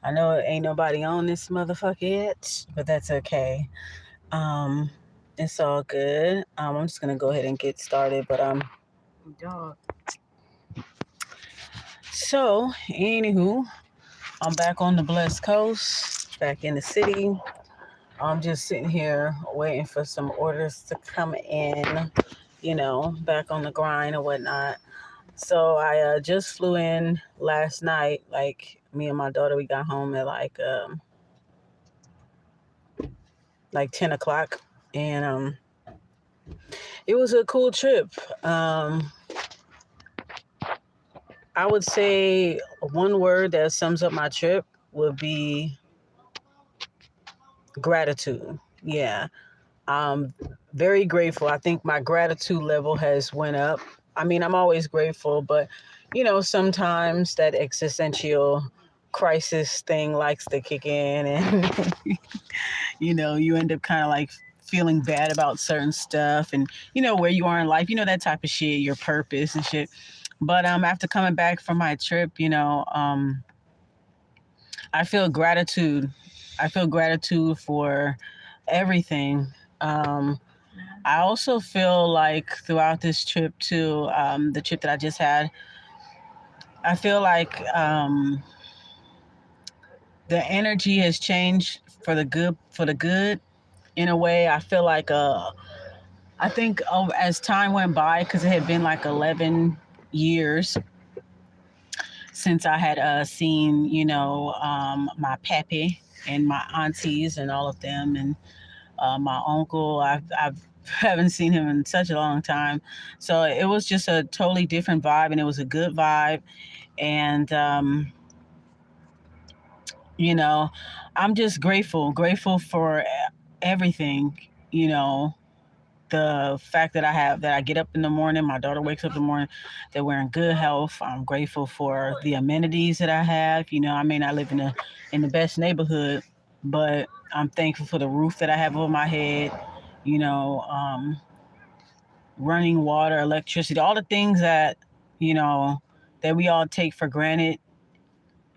I know it ain't nobody on this motherfucker yet, but that's okay. Um, it's all good. I'm just gonna go ahead and get started. But dog. So, anywho, I'm back on the Blessed Coast, back in the city. I'm just sitting here waiting for some orders to come in. Back on the grind and whatnot. So I just flew in last night. Like me and my daughter, we got home at like 10 o'clock, and it was a cool trip. Um, I would say one word that sums up my trip would be gratitude. Yeah, I'm very grateful. I think my gratitude level has went up. I mean, I'm always grateful, but sometimes that existential crisis thing likes to kick in, and you end up kind of like feeling bad about certain stuff, and where you are in life, that type of shit, your purpose and shit. But after coming back from my trip, I feel gratitude. I feel gratitude for everything. Um, I also feel like throughout this trip too, the trip that I just had, I feel like the energy has changed for the good. For the good, in a way. I feel like I think as time went by, because it had been like 11 years since I had seen, my pappy and my aunties and all of them, and my uncle. I've haven't seen him in such a long time, so it was just a totally different vibe, and it was a good vibe. And you know, I'm just grateful for everything. You know, the fact that I get up in the morning, my daughter wakes up in the morning, that we're in good health. I'm grateful for the amenities that I have. I may not live in the best neighborhood, but I'm thankful for the roof that I have over my head. You know, running water, electricity, all the things you know that we all take for granted.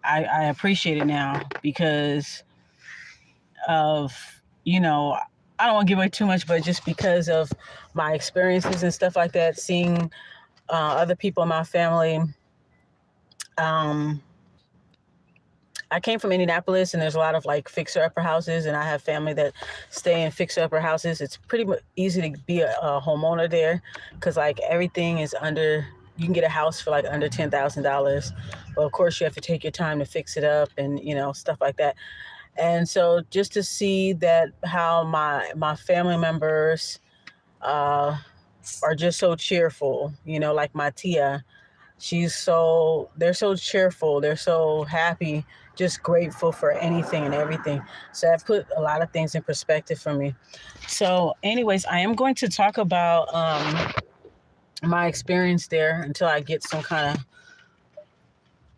I appreciate it now because of I don't want to give away too much, but just because of my experiences and stuff like that, seeing other people in my family. Um, I came from Indianapolis, and there's a lot of like fixer upper houses, and I have family that stay in fixer upper houses. It's pretty easy to be a homeowner there because like everything is under. You can get a house for like under $10,000, but of course you have to take your time to fix it up and stuff like that. And so just to see that how my family members uh, are just so cheerful, like my tia, they're so cheerful, they're so happy, just grateful for anything and everything. So that put a lot of things in perspective for me. So anyways, I am going to talk about my experience there until I get some kind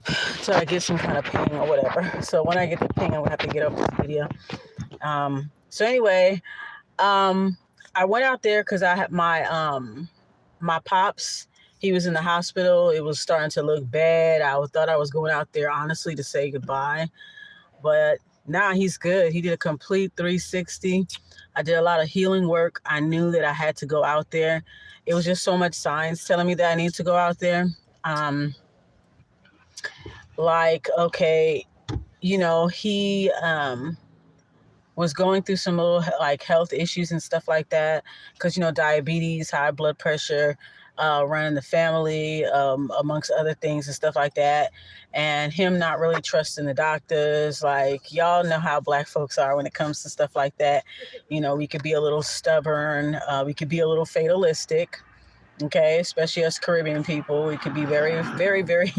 of ping or whatever. So when I get the ping, I'm gonna have to get off this video. So anyway, um, I went out there because I had my pops. He was in the hospital. It was starting to look bad. I thought I was going out there honestly to say goodbye, but now he's good. He did a complete 360. I did a lot of healing work. I knew that I had to go out there. It was just so much signs telling me that I need to go out there. Um, like okay, he was going through some little like health issues and stuff like that because diabetes, high blood pressure, running the family, amongst other things and stuff like that, and him not really trusting the doctors. Like y'all know how black folks are when it comes to stuff like that. We could be a little stubborn, we could be a little fatalistic. Okay, especially us Caribbean people, we could be very, very, very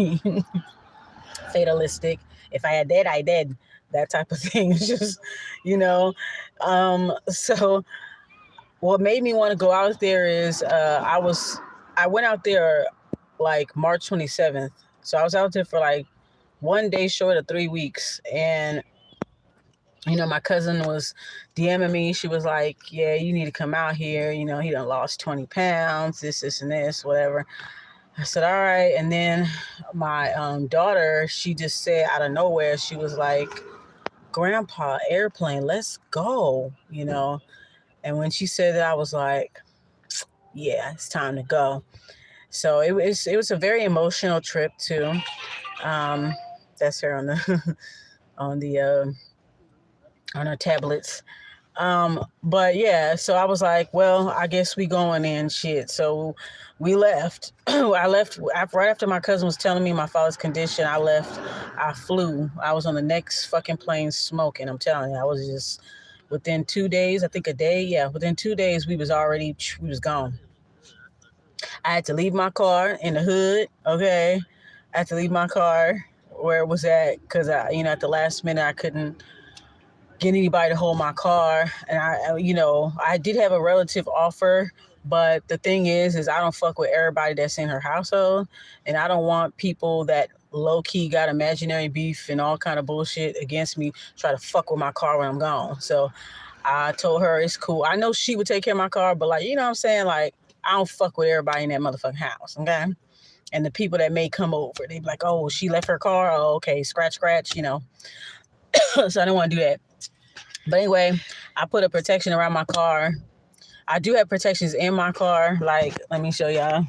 fatalistic. If I had that, I did. That type of thing. It's just, you know. So what made me want to go out there is I went out there like March 27th. So I was out there for like one day short of 3 weeks. And my cousin was DMing me. She was like, yeah, you need to come out here. He done lost 20 pounds, this, and this, whatever. I said, all right. And then my daughter, she just said out of nowhere, she was like, Grandpa, airplane, let's go, you know. And when she said that, I was like, yeah, it's time to go. So it was a very emotional trip too. Um, that's her on the on the on her tablets. But yeah, so I was like, well, I guess we going in shit. So we left. I left right after my cousin was telling me my father's condition. I left. I flew. I was on the next fucking plane smoking. I'm telling you, I was just within 2 days. I think a day. Yeah, within 2 days we was gone. I had to leave my car in the hood. Okay, I had to leave my car where it was at because at the last minute I couldn't get anybody to hold my car. And I did have a relative offer, but the thing is I don't fuck with everybody that's in her household, and I don't want people that low key got imaginary beef and all kind of bullshit against me try to fuck with my car when I'm gone. So I told her it's cool. I know she would take care of my car, but like, you know what I'm saying? Like, I don't fuck with everybody in that motherfucking house, okay? And the people that may come over, they be like, oh, she left her car. Oh, okay, scratch. So I don't want to do that. But anyway, I put a protection around my car. I do have protections in my car. Like, let me show y'all.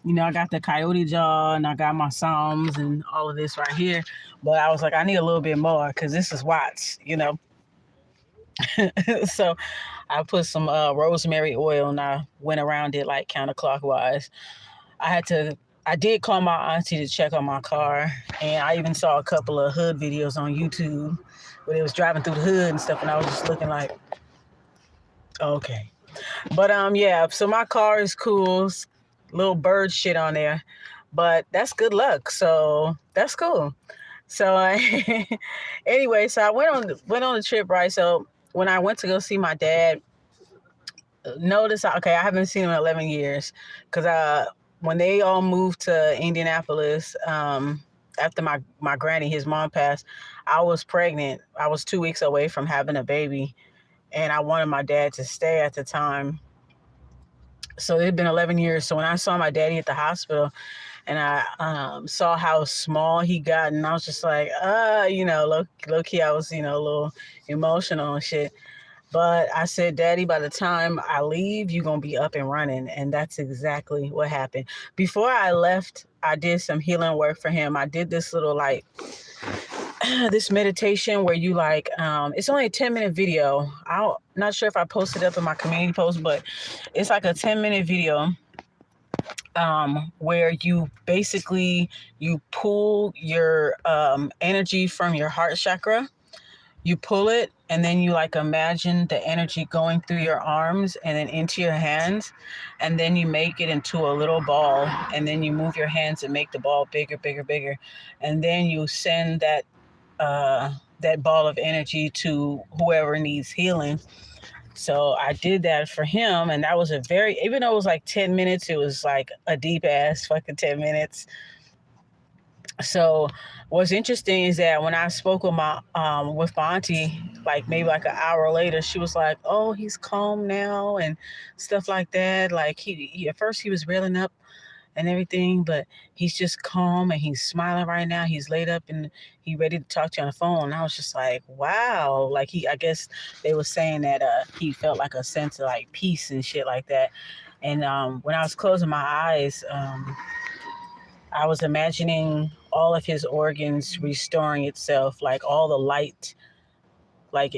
I got the coyote jaw and I got my Psalms and all of this right here. But I was like, I need a little bit more because this is Watts. So I put some rosemary oil and I went around it like counterclockwise. I did call my auntie to check on my car, and I even saw a couple of hood videos on YouTube where they was driving through the hood and stuff, and I was just looking like, okay. But yeah, so my car is cool. Little bird shit on there. But that's good luck. So that's cool. So anyway, so I went on the trip, right? So when I went to go see my dad, I haven't seen him in 11 years because when they all moved to Indianapolis, after my granny, his mom passed, I was pregnant. I was 2 weeks away from having a baby, and I wanted my dad to stay at the time. So it had been 11 years. So when I saw my daddy at the hospital and I saw how small he got, and I was just like, low key, I was, a little emotional and shit. But I said, Daddy, by the time I leave, you're going to be up and running. And that's exactly what happened. Before I left, I did some healing work for him. I did this little this meditation where you it's only a 10-minute video. I'm not sure if I posted up in my community post, but it's like a 10-minute video where you basically you pull your energy from your heart chakra. You pull it and then you imagine the energy going through your arms and then into your hands, and then you make it into a little ball, and then you move your hands and make the ball bigger, bigger, bigger, and then you send that ball of energy to whoever needs healing. So I did that for him, and that was even though it was like 10 minutes, it was like a deep ass fucking 10 minutes. So what's interesting is that when I spoke with my auntie, maybe like an hour later, she was like, "Oh, he's calm now," and stuff like that. Like he at first he was reeling up and everything, but he's just calm and he's smiling right now. He's laid up and he ready to talk to you on the phone. And I was just like, wow. I guess they were saying that he felt like a sense of like peace and shit like that. And when I was closing my eyes, I was imagining all of his organs restoring itself, like all the light, like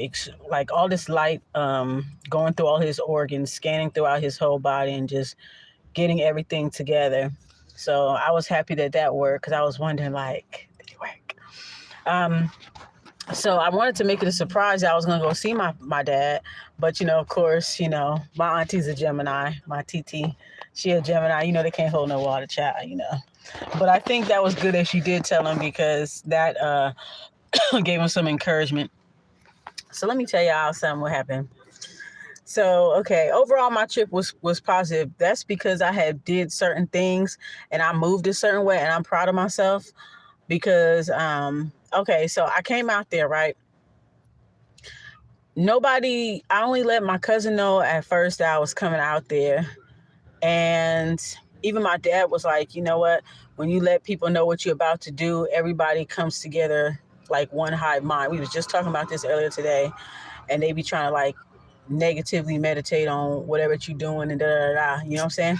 all this light going through all his organs, scanning throughout his whole body, and just getting everything together. So I was happy that worked because I was wondering, did it work? So I wanted to make it a surprise that I was going to go see my dad. But, of course, my auntie's a Gemini, my TT. She a Gemini. They can't hold no water, child. But I think that was good that she did tell him because that gave him some encouragement. So let me tell y'all something what happened. So, okay, overall my trip was positive. That's because I had did certain things and I moved a certain way, and I'm proud of myself because, okay, so I came out there, right? I only let my cousin know at first that I was coming out there, and even my dad was like, you know what? When you let people know what you're about to do, everybody comes together like one hive mind. We was just talking about this earlier today, and they be trying to like negatively meditate on whatever you're doing and da da da. You know what I'm saying?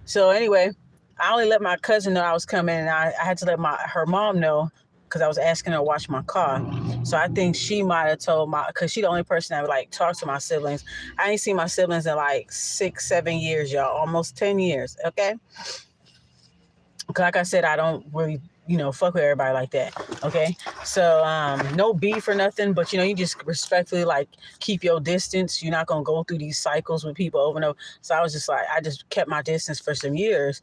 So anyway, I only let my cousin know I was coming, and I had to let her mom know because I was asking her to watch my car. So I think she might have told because she the only person that would like talk to my siblings. I ain't seen my siblings in like 6, 7 years, y'all, almost 10 years. Okay, like I said, I don't really, fuck with everybody like that. Okay. So no beef or nothing, but you just respectfully like keep your distance. You're not gonna go through these cycles with people over and over. So I was just like, I just kept my distance for some years.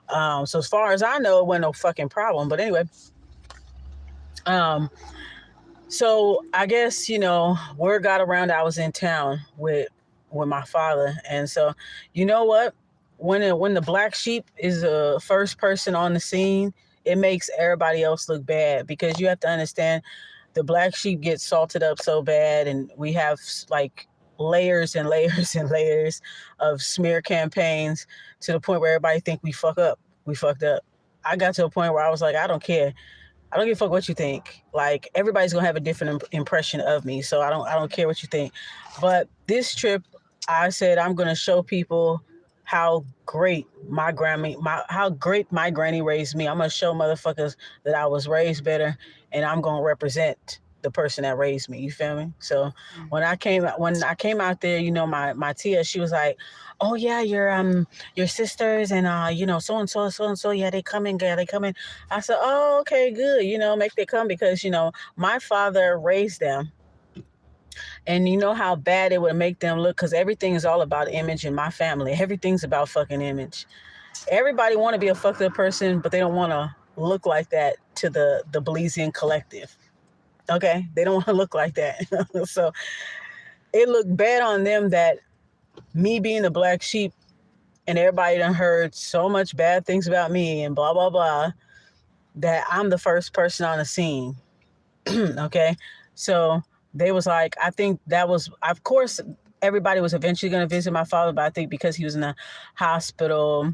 So as far as I know, it wasn't no fucking problem. But anyway, um, so I guess, word got around I was in town with my father. And so, you know what? When the black sheep is the first person on the scene, it makes everybody else look bad, because you have to understand the black sheep gets salted up so bad, and we have like layers and layers and layers of smear campaigns to the point where everybody think we fuck up. We fucked up. I got to a point where I was like, I don't care. I don't give a fuck what you think. Like, everybody's gonna have a different impression of me, so I don't care what you think. But this trip, I said I'm gonna show people how great how great my granny raised me. I'm gonna show motherfuckers that I was raised better, and I'm gonna represent the person that raised me. You feel me? So when I came out there, my tia, she was like, "Oh yeah, your sisters and so and so, yeah, they coming, girl, they coming." I said, "Oh, okay, good. Make they come, because my father raised them, and you know how bad it would make them look, because everything is all about image in my family. Everything's about fucking image. Everybody want to be a fucked up person, but they don't want to look like that to the Belizean collective. Okay, they don't want to look like that. So it looked bad on them that me being the black sheep, and everybody done heard so much bad things about me and blah blah blah, that I'm the first person on the scene." Okay. So they was like, I think that was, of course, everybody was eventually going to visit my father, but I think because he was in the hospital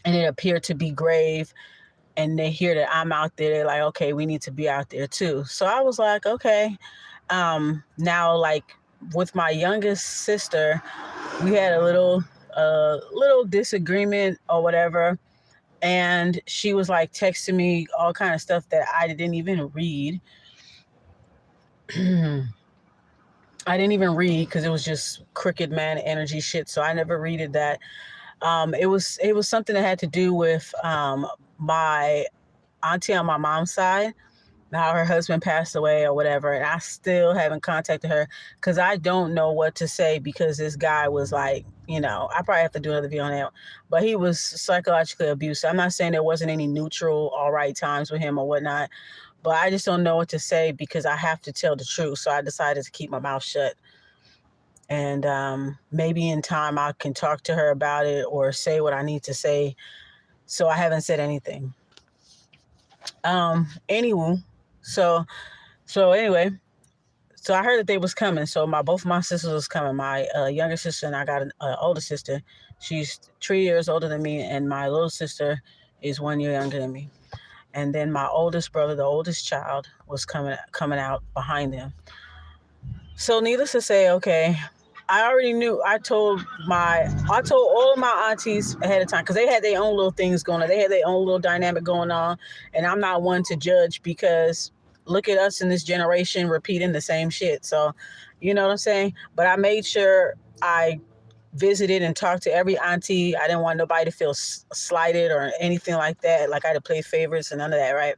and it appeared to be grave, and they hear that I'm out there, they're like, okay, we need to be out there too. So I was like, okay. Now, like, with my youngest sister, we had a little disagreement or whatever. And she was like texting me all kind of stuff that I didn't even read. I didn't even read, because it was just crooked man energy shit. So I never readed that. It was something that had to do with my auntie on my mom's side, how her husband passed away or whatever, and I still haven't contacted her because I don't know what to say, because this guy was like, I probably have to do another video on that, but he was psychologically abusive. I'm not saying there wasn't any neutral, all right times with him or whatnot, but I just don't know what to say because I have to tell the truth. So I decided to keep my mouth shut. And maybe in time I can talk to her about it or say what I need to say. So I haven't said anything. Anywho, so anyway, so I heard that they was coming. So both of my sisters was coming. My younger sister, and I got an older sister. She's 3 years older than me, and my little sister is 1 year younger than me. And then my oldest brother, the oldest child, was coming out behind them. So needless to say, okay, I already knew. I told all of my aunties ahead of time, because they had their own little things going on. They had their own little dynamic going on, and I'm not one to judge, because look at us in this generation repeating the same shit. So, you know what I'm saying? But I made sure I visited and talked to every auntie. I didn't want nobody to feel slighted or anything like that. Like I had to play favorites and none of that, right?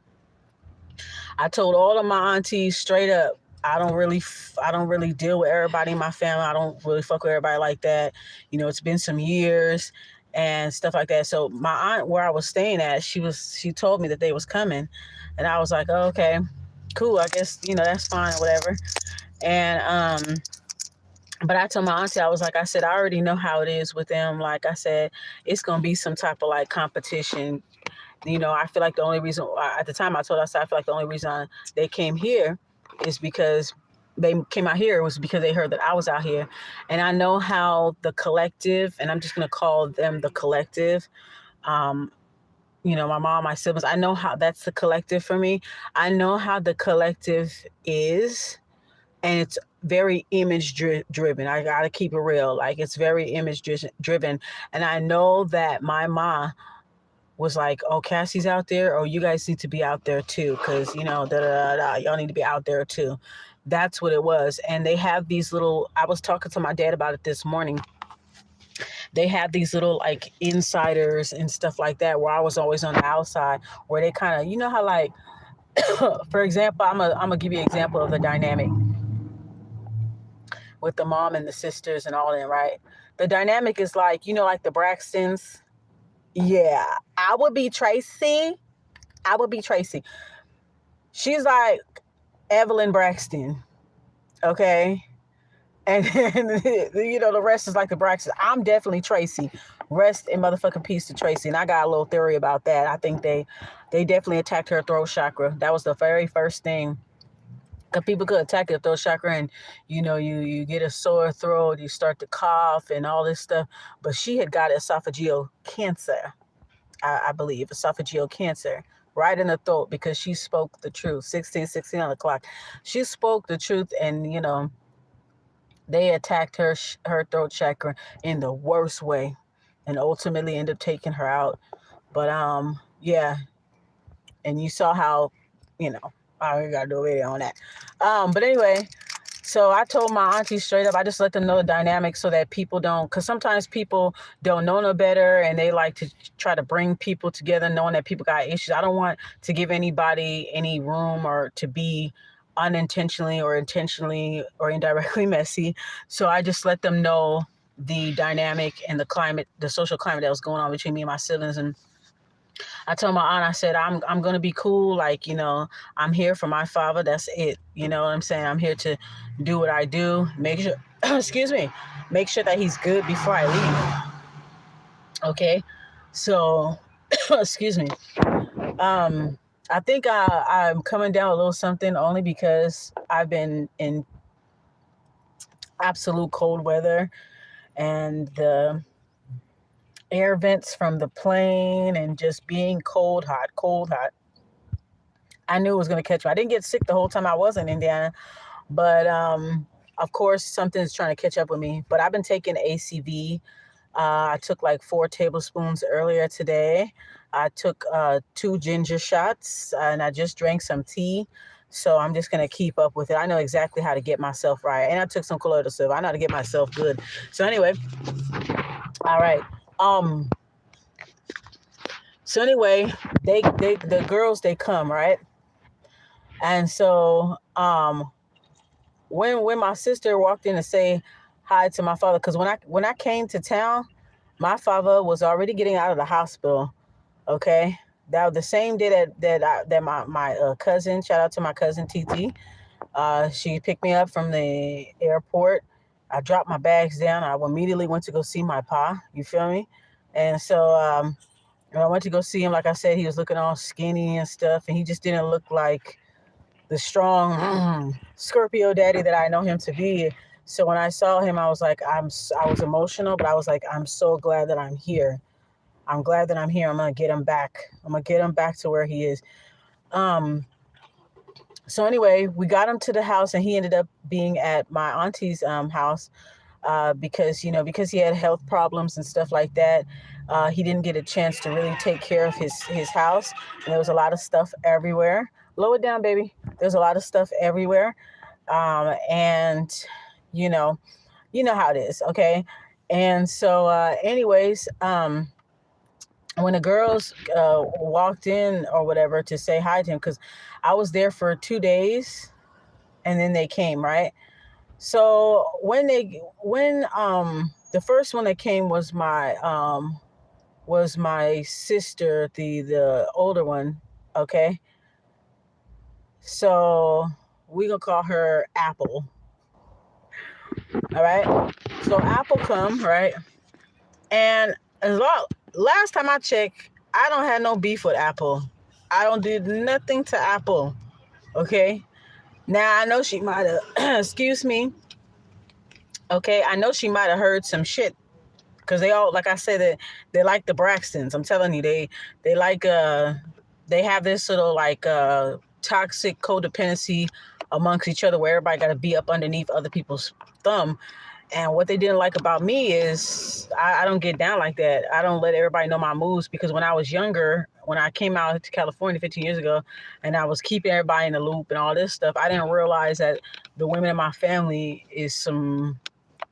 I told all of my aunties straight up, I don't really deal with everybody in my family. I don't really fuck with everybody like that. It's been some years and stuff like that. So my aunt, where I was staying at, she told me that they was coming, and I was like, oh, okay, cool. I guess that's fine or whatever. And but I told my auntie, I said, I already know how it is with them. Like I said, it's gonna be some type of like competition. I feel like the only reason, at the time I told her, I said, I feel like the only reason they came here is because they came out here was because they heard that I was out here. And I know how the collective, and I'm just going to call them the collective, My mom, my siblings. I know how that's the collective for me. I know how the collective is, and it's very driven. I gotta keep it real. Like, it's very driven, and I know that my mom was like, "Oh, Cassie's out there. Oh, you guys need to be out there too, because y'all need to be out there too." That's what it was. And they have these little. I was talking to my dad about it this morning. They have these little like insiders and stuff like that, where I was always on the outside, where they kind of, how like, for example, I'm gonna give you an example of the dynamic with the mom and the sisters and all that, right? The dynamic is like, like the Braxtons. Yeah, I would be Tracy. I would be Tracy. She's like Evelyn Braxton, okay? And then, the rest is like the Braxtons. I'm definitely Tracy. Rest in motherfucking peace to Tracy. And I got a little theory about that. I think they definitely attacked her throat chakra. That was the very first thing. Because people could attack your throat chakra, and you get a sore throat, you start to cough and all this stuff. But she had got esophageal cancer, I believe, esophageal cancer, right in the throat, because she spoke the truth. 16 on the clock. She spoke the truth, and they attacked her throat chakra in the worst way, and ultimately ended up taking her out. But yeah, and you saw how, I gotta do a video on that. But anyway, so I told my auntie straight up, I just let them know the dynamic, so that people don't, because sometimes people don't know no better, and they like to try to bring people together knowing that people got issues. I don't want to give anybody any room, or to be unintentionally or intentionally or indirectly messy. So I just let them know the dynamic and the social climate that was going on between me and my siblings. And I told my aunt, I said, I'm gonna be cool. Like, I'm here for my father. That's it. You know what I'm saying? I'm here to do what I do. Make sure, excuse me, make sure that he's good before I leave. Okay. So, excuse me. I think I'm coming down a little something, only because I've been in absolute cold weather, and the air vents from the plane, and just being cold, hot, cold, hot. I knew it was going to catch me. I didn't get sick the whole time I was in Indiana, but of course, something's trying to catch up with me. But I've been taking ACV. I took like 4 tablespoons earlier today. I took 2 ginger shots, and I just drank some tea. So I'm just going to keep up with it. I know exactly how to get myself right. And I took some colloidal silver. I know how to get myself good. So anyway, all right. So anyway, the girls, they come, right? And so when my sister walked in to say hi to my father, because when I came to town, my father was already getting out of the hospital. Okay, that was the same day that my cousin, shout out to my cousin TT, she picked me up from the airport. I dropped my bags down. I immediately went to go see my pa. You feel me? And so when I went to go see him, like I said, he was looking all skinny and stuff, and he just didn't look like the strong Scorpio daddy that I know him to be. So when I saw him, I was like, I was emotional, but I was like, I'm so glad that I'm here. I'm glad that I'm here. I'm gonna get him back. I'm gonna get him back to where he is. So anyway, we got him to the house, and he ended up being at my auntie's house, because he had health problems and stuff like that. He didn't get a chance to really take care of his house, and there was a lot of stuff everywhere. Lower it down, baby. There's a lot of stuff everywhere, and you know, how it is, okay? And so, anyways, when the girls walked in or whatever to say hi to him, because I was there for 2 days, and then they came, right? So when the first one that came was my sister, the older one, okay? So we gonna call her Apple. All right. So Apple come, right? And last time I checked, I don't have no beef with Apple. I don't do nothing to Apple. Okay. Now I know she might have excuse me. Okay, I know she might have heard some shit because they all, like I said, that they like the Braxtons. I'm telling you, they like they have this little like toxic codependency amongst each other, where everybody got to be up underneath other people's thumb. And what they didn't like about me is I don't get down like that. I don't let everybody know my moves, because when I was younger, when I came out to California 15 years ago, and I was keeping everybody in the loop and all this stuff, I didn't realize that the women in my family is some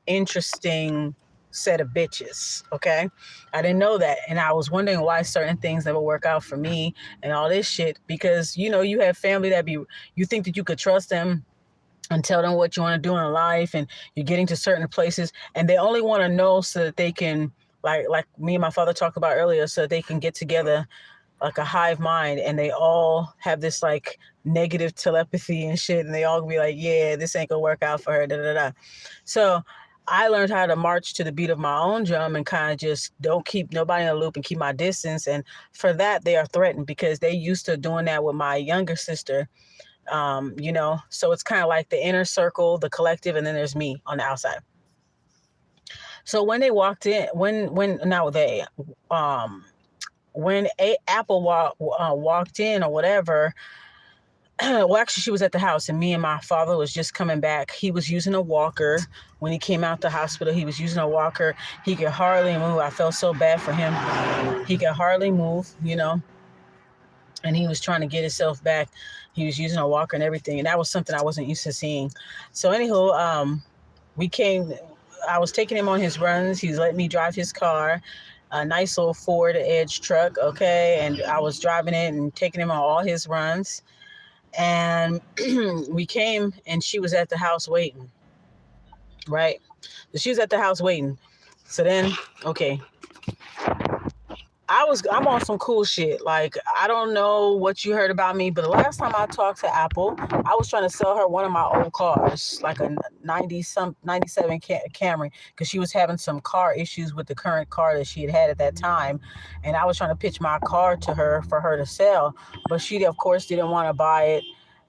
interesting set of bitches. Okay. I didn't know that. And I was wondering why certain things never work out for me and all this shit. Because, you know, you have family that you think that you could trust them and tell them what you want to do in life, and you're getting to certain places, and they only want to know so that they can, like me and my father talked about earlier, so that they can get together like a hive mind, and they all have this like negative telepathy and shit, and they all be like, yeah, this ain't gonna work out for her, da da da. So I learned how to march to the beat of my own drum and kind of just don't keep nobody in the loop and keep my distance. And for that, they are threatened, because they used to doing that with my younger sister. You know, so it's kind of like the inner circle, the collective, and then there's me on the outside. So when they walked in, when now they, when Apple walked in or whatever, well, actually, she was at the house, and me and my father was just coming back. He was using a walker when he came out the hospital. He was using a walker. He could hardly move. I felt so bad for him. He could hardly move, you know, and he was trying to get himself back. He was using a walker and everything, and that was something I wasn't used to seeing. So anywho, we came. I was taking him on his runs. He was letting me drive his car, a nice little Ford Edge truck, okay, and I was driving it and taking him on all his runs. And we came, and she was at the house waiting, right? So she was at the house waiting. So then, okay, I'm on some cool shit. Like, I don't know what you heard about me, but the last time I talked to Apple, I was trying to sell her one of my old cars, like a 97 Camry, because she was having some car issues with the current car that she had at that time. And I was trying to pitch my car to her for her to sell, but she, of course, didn't want to buy it.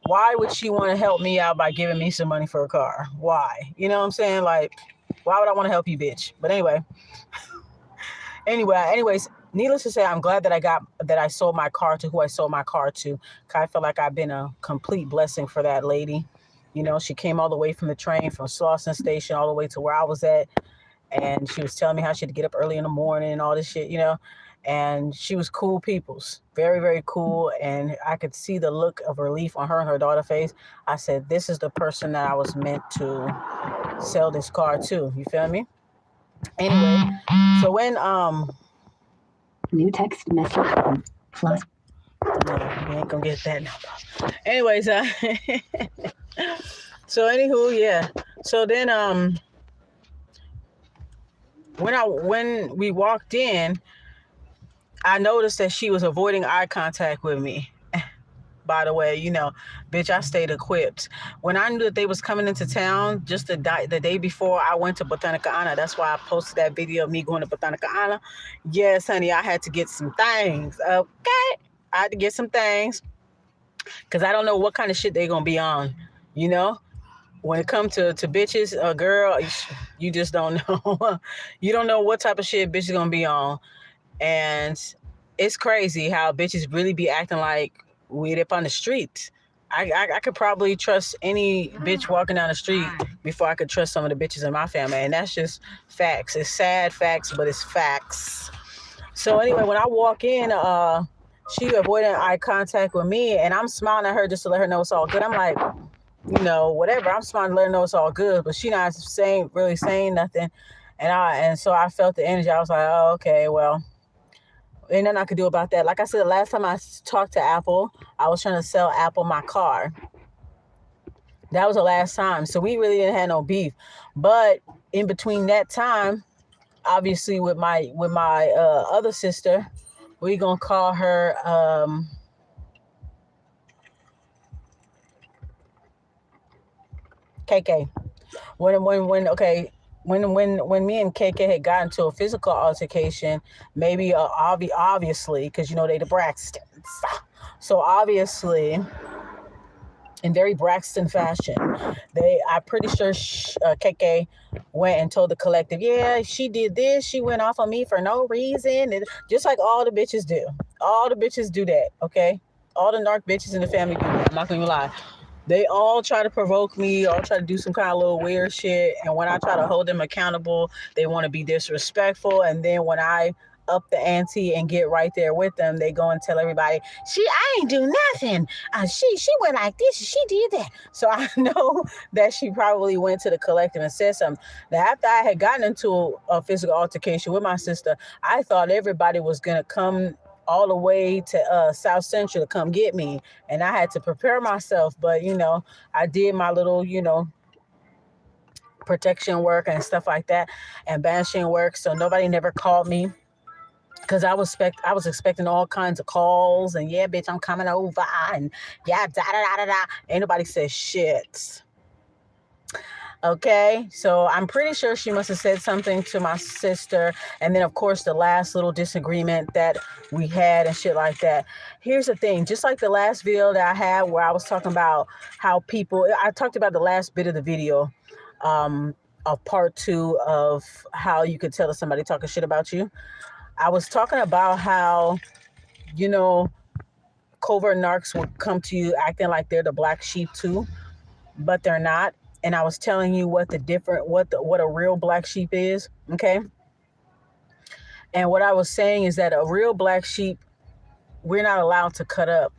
Why would she want to help me out by giving me some money for a car? Why? You know what I'm saying? Like, why would I want to help you, bitch? But anyways, needless to say, I'm glad that I sold my car to who I sold my car to. I feel like I've been a complete blessing for that lady. You know, she came all the way from the train from Slauson Station all the way to where I was at, and she was telling me how she had to get up early in the morning and all this shit, you know. And she was cool peoples, very, very cool. And I could see the look of relief on her and her daughter's face. I said, this is the person that I was meant to sell this car to. You feel me? Anyway, so when new text message plus. No, you ain't gonna get that no. Anyways, so anywho, yeah. So then when we walked in, I noticed that she was avoiding eye contact with me. By the way, you know, bitch, I stayed equipped. When I knew that they was coming into town, just the day before I went to Botanica Ana, that's why I posted that video of me going to Botanica Ana. Yes, honey, I had to get some things, okay? I had to get some things, because I don't know what kind of shit they going to be on, you know? When it comes to bitches, girl, you just don't know. You don't know what type of shit bitch is going to be on. And it's crazy how bitches really be acting like we up on the street. I could probably trust any bitch walking down the street before I could trust some of the bitches in my family. And that's just facts. It's sad facts, but it's facts. So anyway, when I walk in, she avoiding eye contact with me, and I'm smiling at her just to let her know it's all good. I'm like, you know, whatever. I'm smiling to let her know it's all good, but she not really saying nothing. And so I felt the energy. I was like, oh, okay, well, ain't nothing I could do about that. Like I said, the last time I talked to Apple, I was trying to sell Apple my car. That was the last time. So we really didn't have no beef. But in between that time, obviously with my other sister, we gonna call her KK. When me and KK had gotten to a physical altercation, maybe obviously, because you know they the Braxtons, so obviously in very Braxton fashion. I'm pretty sure KK went and told the collective, yeah, she did this. She went off on me for no reason. And just like all the bitches do. All the bitches do that, okay? All the narc bitches in the family do that. I'm not going to lie. They all try to provoke me, all try to do some kind of little weird shit. And when I try to hold them accountable, they want to be disrespectful. And then when I up the ante and get right there with them, they go and tell everybody, I ain't do nothing. She went like this, she did that. So I know that she probably went to the collective and said something. Now, after I had gotten into a physical altercation with my sister, I thought everybody was gonna come all the way to South Central to come get me, and I had to prepare myself. But I did my little protection work and stuff like that, and banishing work, so nobody never called me. Because I was expecting all kinds of calls and, yeah, bitch, I'm coming over, and yeah, da da da da da. Ain't nobody said shit. Okay, so I'm pretty sure she must have said something to my sister. And then, of course, the last little disagreement that we had and shit like that. Here's the thing, just like the last video that I had where I was talking about how I talked about the last bit of the video of part 2 of how you could tell if somebody talking shit about you. I was talking about how, covert narcs will come to you acting like they're the black sheep too, but they're not. And I was telling you what a real black sheep is, okay? And what I was saying is that a real black sheep, we're not allowed to cut up.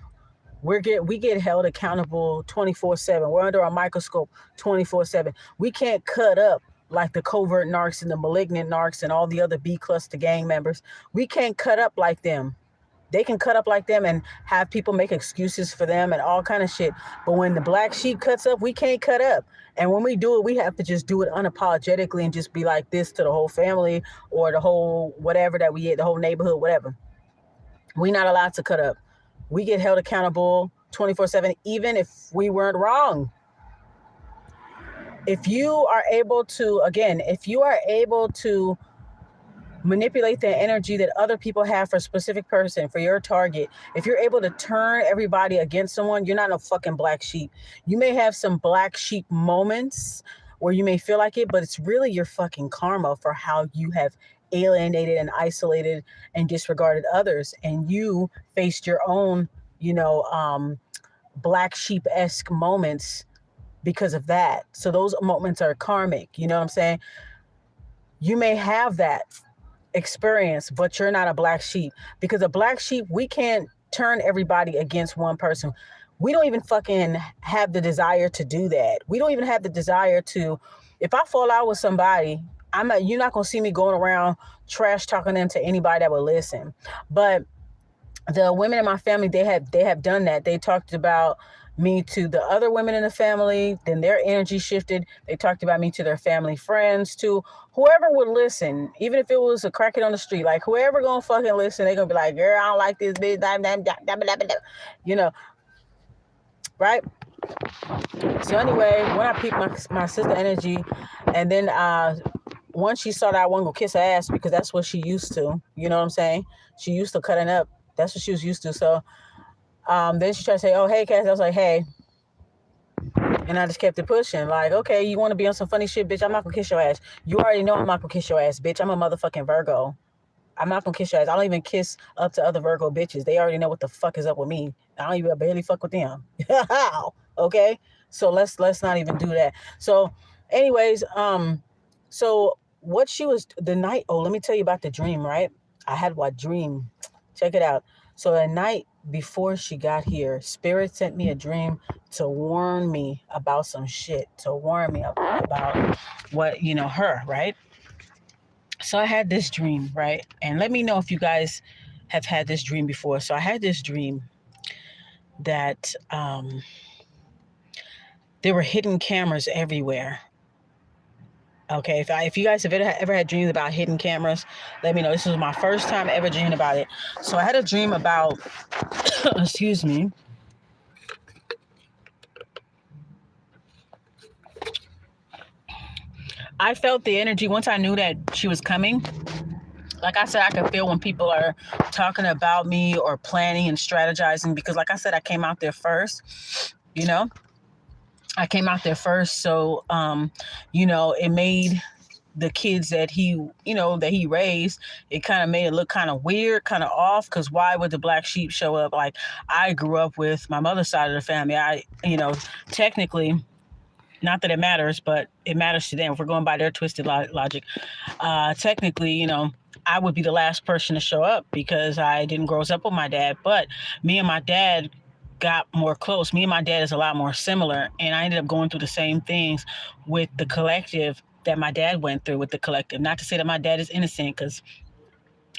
We get held accountable 24/7. We're under a microscope 24/7. We can't cut up like the covert narcs and the malignant narcs and all the other B cluster gang members. We can't cut up like them. They can cut up like them and have people make excuses for them and all kind of shit. But when the black sheep cuts up, we can't cut up. And when we do it, we have to just do it unapologetically and just be like this to the whole family or the whole whatever that we the whole neighborhood, whatever. We're not allowed to cut up. We get held accountable 24/7, even if we weren't wrong. If you are able to manipulate the energy that other people have for a specific person, for your target, if you're able to turn everybody against someone, you're not a fucking black sheep. You may have some black sheep moments where you may feel like it, but it's really your fucking karma for how you have alienated and isolated and disregarded others, and you faced your own black sheep-esque moments because of that. So those moments are karmic, you know what I'm saying? You may have that experience, but you're not a black sheep, because a black sheep, we can't turn everybody against one person. We don't even fucking have the desire to do that. We don't even have the desire to, if I fall out with somebody, you're not going to see me going around trash talking them to anybody that will listen. But the women in my family, they have done that. They talked about me to the other women in the family, then their energy shifted. They talked about me to their family friends, to whoever would listen, even if it was a crackhead on the street, like whoever gonna fucking listen, they gonna be like, girl, I don't like this bitch, right? So anyway, when I peeped my sister energy, and then once she saw that I wasn't gonna kiss her ass, because that's what she used to, you know what I'm saying? She used to cutting up. That's what she was used to. So then she tried to say, oh, hey, Cass. I was like, hey. And I just kept it pushing. Like, okay, you want to be on some funny shit, bitch? I'm not going to kiss your ass. You already know I'm not going to kiss your ass, bitch. I'm a motherfucking Virgo. I'm not going to kiss your ass. I don't even kiss up to other Virgo bitches. They already know what the fuck is up with me. I don't even barely fuck with them. Okay? So let's not even do that. So anyways, so what she was the night, let me tell you about the dream, right? I had what dream? Check it out. So the night before she got here, Spirit sent me a dream to warn me about some shit, to warn me about what, her, right? So I had this dream, right? And let me know if you guys have had this dream before. So I had this dream that there were hidden cameras everywhere. Okay, if you guys have ever had dreams about hidden cameras, let me know. This was my first time ever dreaming about it. So I had a dream about, excuse me. I felt the energy once I knew that she was coming. Like I said, I can feel when people are talking about me or planning and strategizing, because like I said, I came out there first, I came out there first, so it made the kids that he raised, it kind of made it look kind of weird, kind of off, because why would the black sheep show up? Like, I grew up with my mother's side of the family. Technically, not that it matters, but it matters to them. If we're going by their twisted logic, technically, I would be the last person to show up because I didn't grow up with my dad. But me and my dad got more close. Me and my dad is a lot more similar, and I ended up going through the same things with the collective that my dad went through with the collective. Not to say that my dad is innocent, because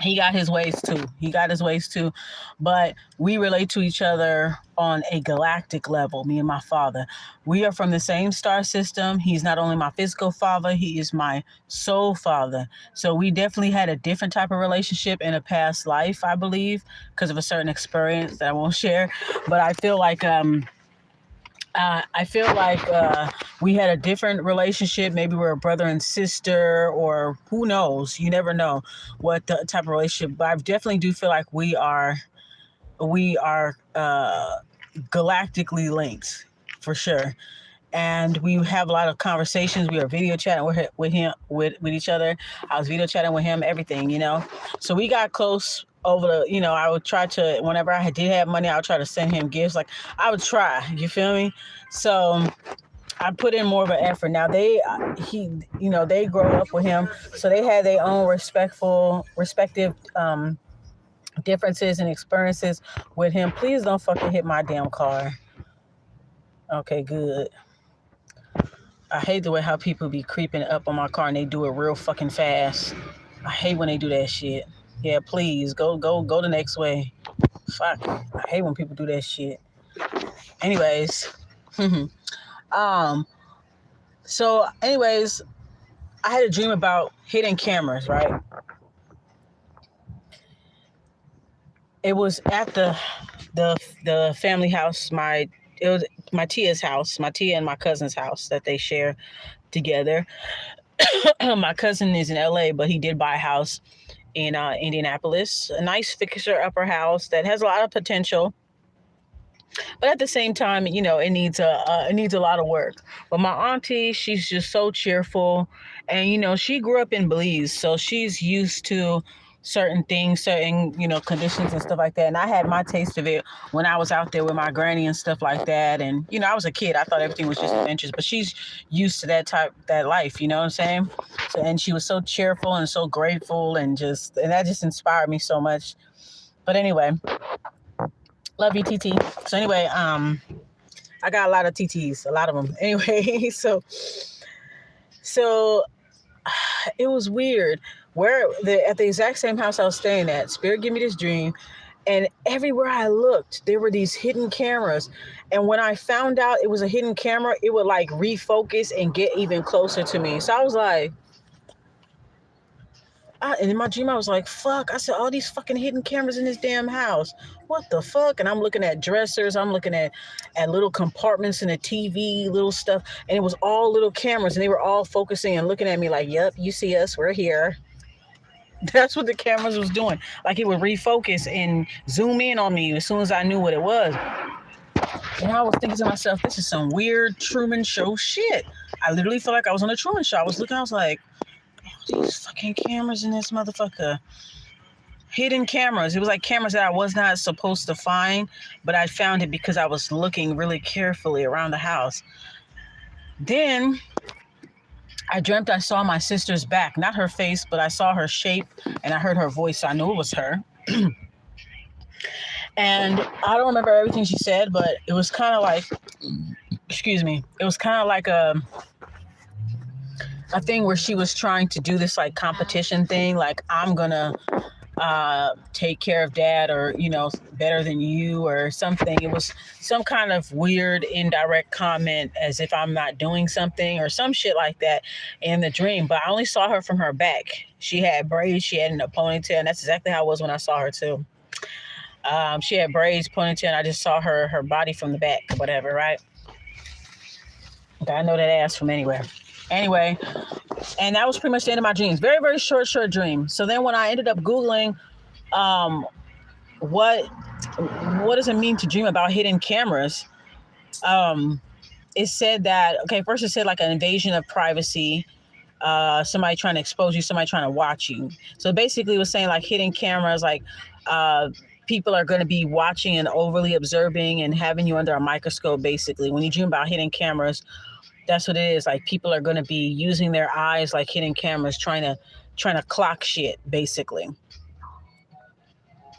he got his ways too. But we relate to each other on a galactic level, me and my father. We are from the same star system. He's not only my physical father, he is my soul father. So we definitely had a different type of relationship in a past life, I believe, because of a certain experience that I won't share. But I feel like we had a different relationship. Maybe we're a brother and sister, or who knows? You never know what the type of relationship. But I definitely do feel like we are galactically linked, for sure. And we have a lot of conversations. We are video chatting with him, with each other. I was video chatting with him, everything. So we got close over I would try to, whenever I did have money, I would try to send him gifts. Like, I would try, you feel me? So I put in more of an effort. Now they grow up with him, so they had their own respective differences and experiences with him. Please don't fucking hit my damn car. Okay, good. I hate the way how people be creeping up on my car and they do it real fucking fast. I hate when they do that shit. Yeah, please go the next way. Fuck. I hate when people do that shit. Anyways, anyways, I had a dream about hidden cameras, right? It was at the family house. It was my tia's house, my tia and my cousin's house that they share together. My cousin is in LA, but he did buy a house in Indianapolis, a nice fixer upper house that has a lot of potential. But at the same time, it needs a lot of work. But my auntie, she's just so cheerful, and she grew up in Belize, so she's used to certain things, certain conditions and stuff like that. And I had my taste of it when I was out there with my granny and stuff like that. And I was a kid, I thought everything was just adventures, but she's used to that life. You know what I'm saying? So, and she was so cheerful and so grateful, and that just inspired me so much. But anyway. Love you, TT. So anyway, I got a lot of TTs, a lot of them. Anyway, so it was weird. At the exact same house I was staying at, Spirit gave me this dream, and everywhere I looked, there were these hidden cameras. And when I found out it was a hidden camera, it would like refocus and get even closer to me. So I was like, and in my dream, I was like, fuck. I said, all these fucking hidden cameras in this damn house. What the fuck? And I'm looking at dressers. I'm looking at little compartments in the TV, little stuff. And it was all little cameras. And they were all focusing and looking at me like, yep, you see us. We're here. That's what the cameras was doing. Like, it would refocus and zoom in on me as soon as I knew what it was. And I was thinking to myself, this is some weird Truman Show shit. I literally felt like I was on a Truman Show. I was like, these fucking cameras in this motherfucker. Hidden cameras. It was like cameras that I was not supposed to find, but I found it because I was looking really carefully around the house. Then I dreamt I saw my sister's back, not her face, but I saw her shape and I heard her voice, so I knew it was her. And I don't remember everything she said, but it was kind of like, it was kind of like a thing where she was trying to do this like competition thing, like, I'm gonna take care of dad, or better than you, or something. It was some kind of weird indirect comment, as if I'm not doing something or some shit like that in the dream. But I only saw her from her back. She had braids, she had a ponytail, and that's exactly how it was when I saw her too. She had braids, ponytail, and I just saw her body from the back, whatever, right? Okay, I know that ass from anywhere. Anyway, and that was pretty much the end of my dreams. Very, very short dream. So then when I ended up Googling what does it mean to dream about hidden cameras, it said that, okay, first it said like an invasion of privacy, somebody trying to expose you, somebody trying to watch you. So basically it was saying like hidden cameras, like uh, people are going to be watching and overly observing and having you under a microscope. Basically, when you dream about hidden cameras, that's what it is. Like people are going to be using their eyes like hidden cameras, trying to clock shit, basically.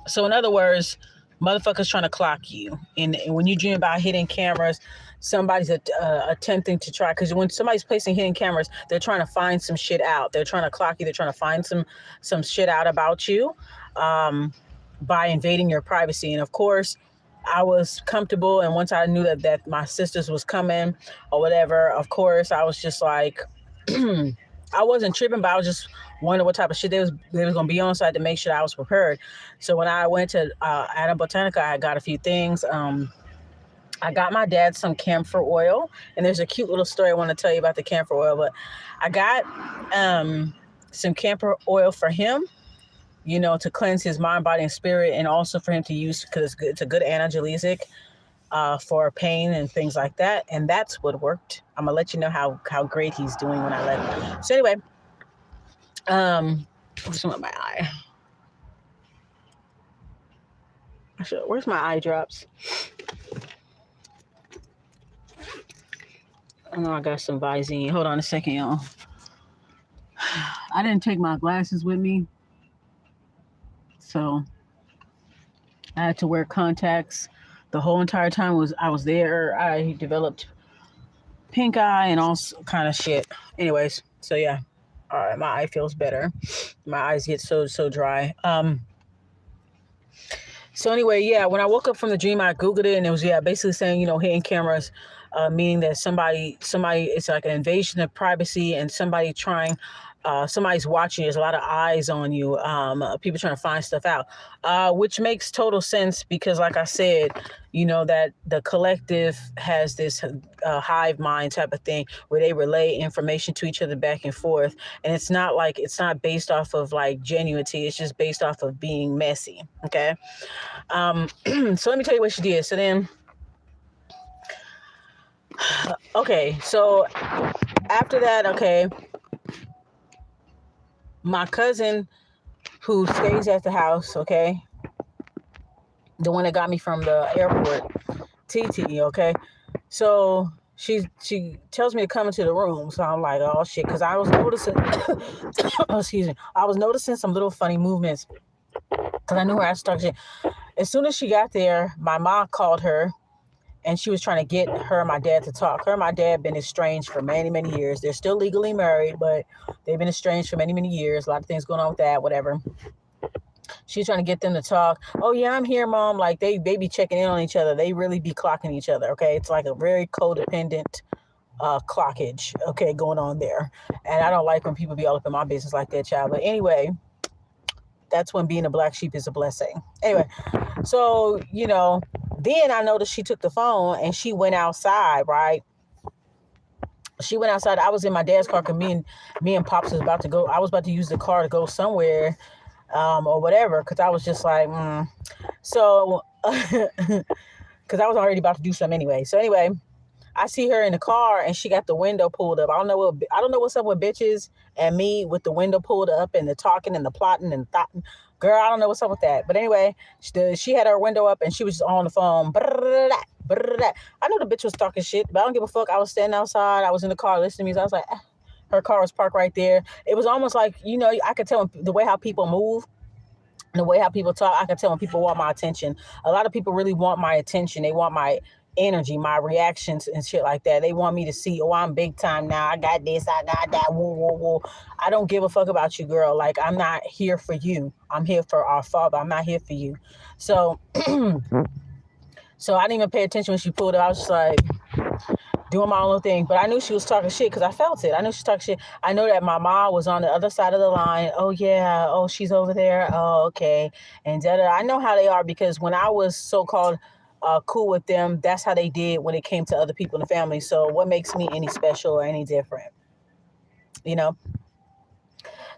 So in other words, motherfuckers trying to clock you. And when you dream about hidden cameras, somebody's attempting to try, because when somebody's placing hidden cameras, they're trying to find some shit out. They're trying to clock you. They're trying to find some shit out about you, um, by invading your privacy. And of course, I was comfortable, and once I knew that my sisters was coming or whatever, of course I was just like, I wasn't tripping, but I was just wondering what type of shit they was gonna be on, so I had to make sure I was prepared. So when I went to Adam Botanica, I got a few things. I got my dad some camphor oil, and there's a cute little story I want to tell you about the camphor oil. But I got some camphor oil for him, to cleanse his mind, body, and spirit, and also for him to use because it's a good analgesic for pain and things like that. And that's what worked. I'm gonna let you know how great he's doing when I let him. So anyway, what's wrong with my eye? Where's my eye drops? I know I got some Visine. Hold on a second, y'all. I didn't take my glasses with me, so I had to wear contacts the whole entire time I was there. I developed pink eye and all kind of shit. Anyways, so yeah. All right, my eye feels better. My eyes get so dry. So anyway, yeah, when I woke up from the dream, I Googled it, and it was, basically saying, hidden cameras, meaning that somebody, it's like an invasion of privacy, and somebody's watching. There's a lot of eyes on you. People trying to find stuff out, which makes total sense because, like I said, that the collective has this hive mind type of thing where they relay information to each other back and forth, and it's not based off of like genuinity. It's just based off of being messy. Okay. So let me tell you what she did. So then, okay, so after that, okay, my cousin who stays at the house, okay, the one that got me from the airport, TT, okay, so she tells me to come into the room. So I'm like, oh shit, because I was noticing, oh, excuse me, I was noticing some little funny movements because I knew her ass started shit. As soon as she got there, my mom called her, and she was trying to get her and my dad to talk. Her and my dad been estranged for many, many years. They're still legally married, but they've been estranged for many, many years. A lot of things going on with that, whatever. She's trying to get them to talk. Oh yeah, I'm here, mom. Like they be checking in on each other. They really be clocking each other. Okay, it's like a very codependent clockage. Okay, going on there. And I don't like when people be all up in my business like that, child. But anyway, that's when being a black sheep is a blessing. Anyway, so then I noticed she took the phone and she went outside, right? She went outside. I was in my dad's car because me and Pops was about to go. I was about to use the car to go somewhere, or whatever, because I was just like, So, because I was already about to do something anyway. So anyway, I see her in the car and she got the window pulled up. I don't know what's up with bitches and me with the window pulled up and the talking and the plotting and thoughting. Girl, I don't know what's up with that. But anyway, she had her window up and she was just on the phone. I know the bitch was talking shit, but I don't give a fuck. I was standing outside. I was in the car listening to music. I was like, her car was parked right there. It was almost like, I could tell the way how people move, the way how people talk. I can tell when people want my attention. A lot of people really want my attention. They want my energy, my reactions and shit like that. They want me to see, oh, I'm big time now. I got this, I got that. Whoa, whoa, whoa. I don't give a fuck about you, girl. Like, I'm not here for you. I'm here for our Father. I'm not here for you. So, so I didn't even pay attention when she pulled it. I was just like doing my own little thing. But I knew she was talking shit because I felt it. I knew she was talking shit. I know that my mom was on the other side of the line. Oh, yeah. Oh, she's over there. Oh, okay. And I know how they are because when I was so-called cool with them, that's how they did when it came to other people in the family. So what makes me any special or any different?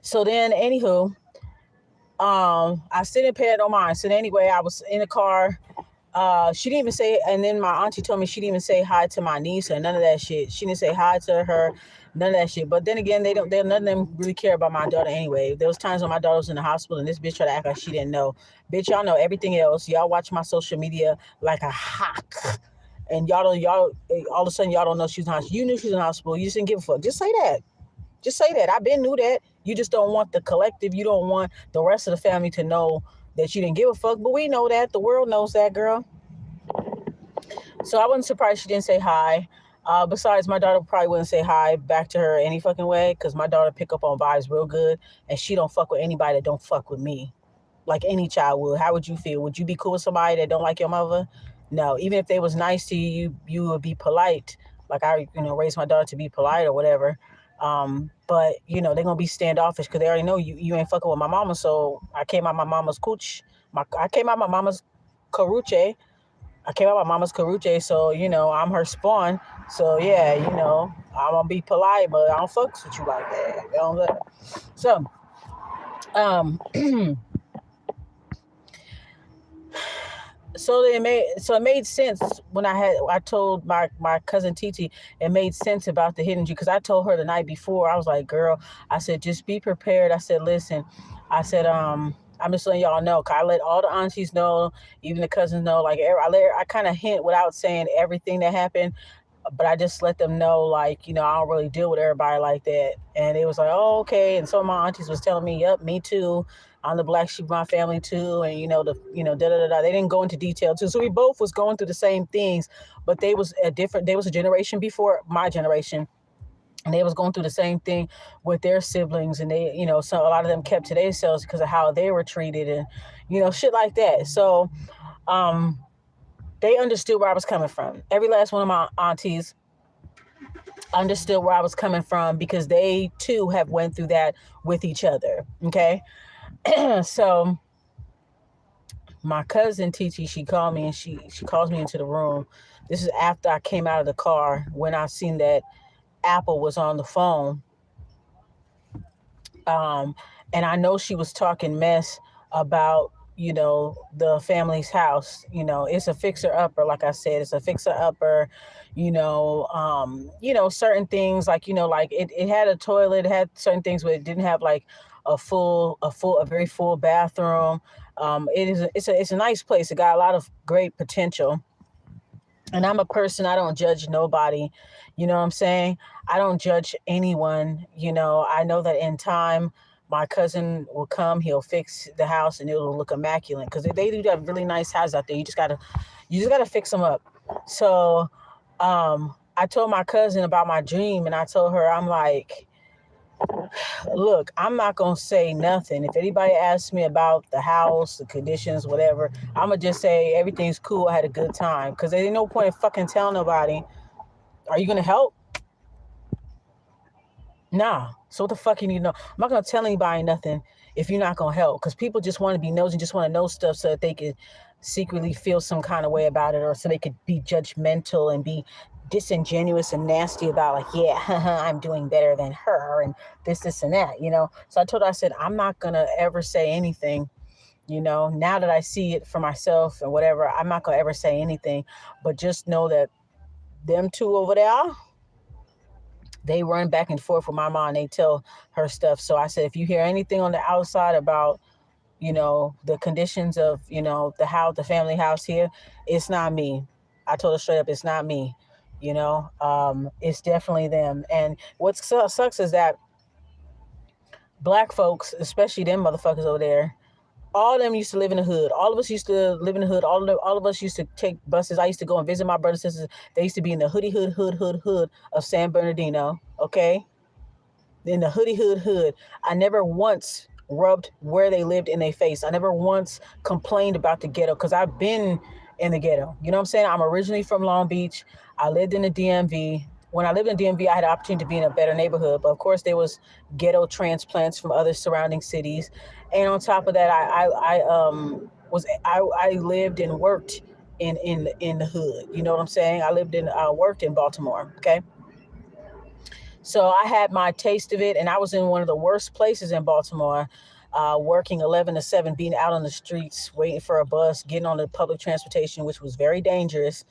So then, anywho, I still didn't pay it no mind. So anyway, I was in the car. She didn't even say, and then my auntie told me she didn't even say hi to my niece or none of that shit. She didn't say hi to her, none of that shit. But then again, none of them really care about my daughter anyway. There was times when my daughter was in the hospital and this bitch tried to act like she didn't know. Bitch, y'all know everything else. Y'all watch my social media like a hawk. And y'all, all of a sudden, y'all don't know she's in the hospital. You knew she was in the hospital. You just didn't give a fuck. Just say that. Just say that. I been knew that. You just don't want the collective. You don't want the rest of the family to know that you didn't give a fuck. But we know that. The world knows that, girl. So I wasn't surprised she didn't say hi. Besides, my daughter probably wouldn't say hi back to her any fucking way because my daughter pick up on vibes real good, and she don't fuck with anybody that don't fuck with me, like any child would. How would you feel? Would you be cool with somebody that don't like your mother? No. Even if they was nice to you, you would be polite. Like I, raised my daughter to be polite or whatever. But they're gonna be standoffish because they already know you ain't fucking with my mama. So I came out my mama's cooch. I came out my mama's caruche. I came out my mama's caruche, so I'm her spawn. So yeah, I'm gonna be polite, but I don't fucks with you like that. You know what I'm saying? So, um, it made sense when I told my cousin Titi. It made sense about the hidden G because I told her the night before. I was like, girl, I said, just be prepared. I said, listen, I said, I'm just letting y'all know. Cause I let all the aunties know, even the cousins know. Like I kind of hint without saying everything that happened, but I just let them know, like, I don't really deal with everybody like that. And it was like, oh, okay. And some of my aunties was telling me, yep, me too. I'm the black sheep of my family too. And, da da da da. They didn't go into detail too. So we both was going through the same things, but they was a generation before my generation. And they was going through the same thing with their siblings. And they, so a lot of them kept to themselves because of how they were treated and, shit like that. So, um, they understood where I was coming from. Every last one of my aunties understood where I was coming from because they too have went through that with each other. Okay. So my cousin Titi, she called me and she calls me into the room. This is after I came out of the car when I seen that Apple was on the phone. Um, and I know she was talking mess about, the family's house. It's a fixer upper, like I said, it's a fixer upper, certain things like, like it had a toilet, it had certain things, but it didn't have like a very full bathroom. It's a nice place. It got a lot of great potential. And I'm a person, I don't judge nobody. You know what I'm saying? I don't judge anyone. I know that in time, my cousin will come, he'll fix the house and it'll look immaculate. Because they do have really nice houses out there. You just gotta fix them up. So I told my cousin about my dream and I told her, I'm like, look, I'm not gonna say nothing. If anybody asks me about the house, the conditions, whatever, I'm gonna just say everything's cool. I had a good time because there's no point in fucking telling nobody. Are you gonna help? Nah. So what the fuck you need to know? I'm not gonna tell anybody nothing if you're not gonna help because people just want to be nosy, just want to know stuff so that they could secretly feel some kind of way about it, or so they could be judgmental and be disingenuous and nasty about like, yeah, I'm doing better than her and this and that. So I told her, I said, I'm not gonna ever say anything. Now that I see it for myself and whatever, I'm not gonna ever say anything, but just know that them two over there, they run back and forth with my mom and they tell her stuff. So I said, if you hear anything on the outside about, the conditions of, the family house here, it's not me. I told her straight up, it's not me. It's definitely them. And what sucks is that black folks, especially them motherfuckers over there, all of them used to live in the hood. All of us used to live in the hood. All of us used to take buses. I used to go and visit my brothers and sisters. They used to be in the hood of San Bernardino. Okay, in the hood. I never once rubbed where they lived in their face. I never once complained about the ghetto because I've been in the ghetto. You know what I'm saying? I'm originally from Long Beach. I lived in the DMV. When I lived in DMV, I had an opportunity to be in a better neighborhood. But of course, there was ghetto transplants from other surrounding cities. And on top of that, I lived and worked in the hood. You know what I'm saying? I worked in Baltimore. Okay. So I had my taste of it, and I was in one of the worst places in Baltimore. working 11 to 7, being out on the streets, waiting for a bus, getting on the public transportation, which was very dangerous.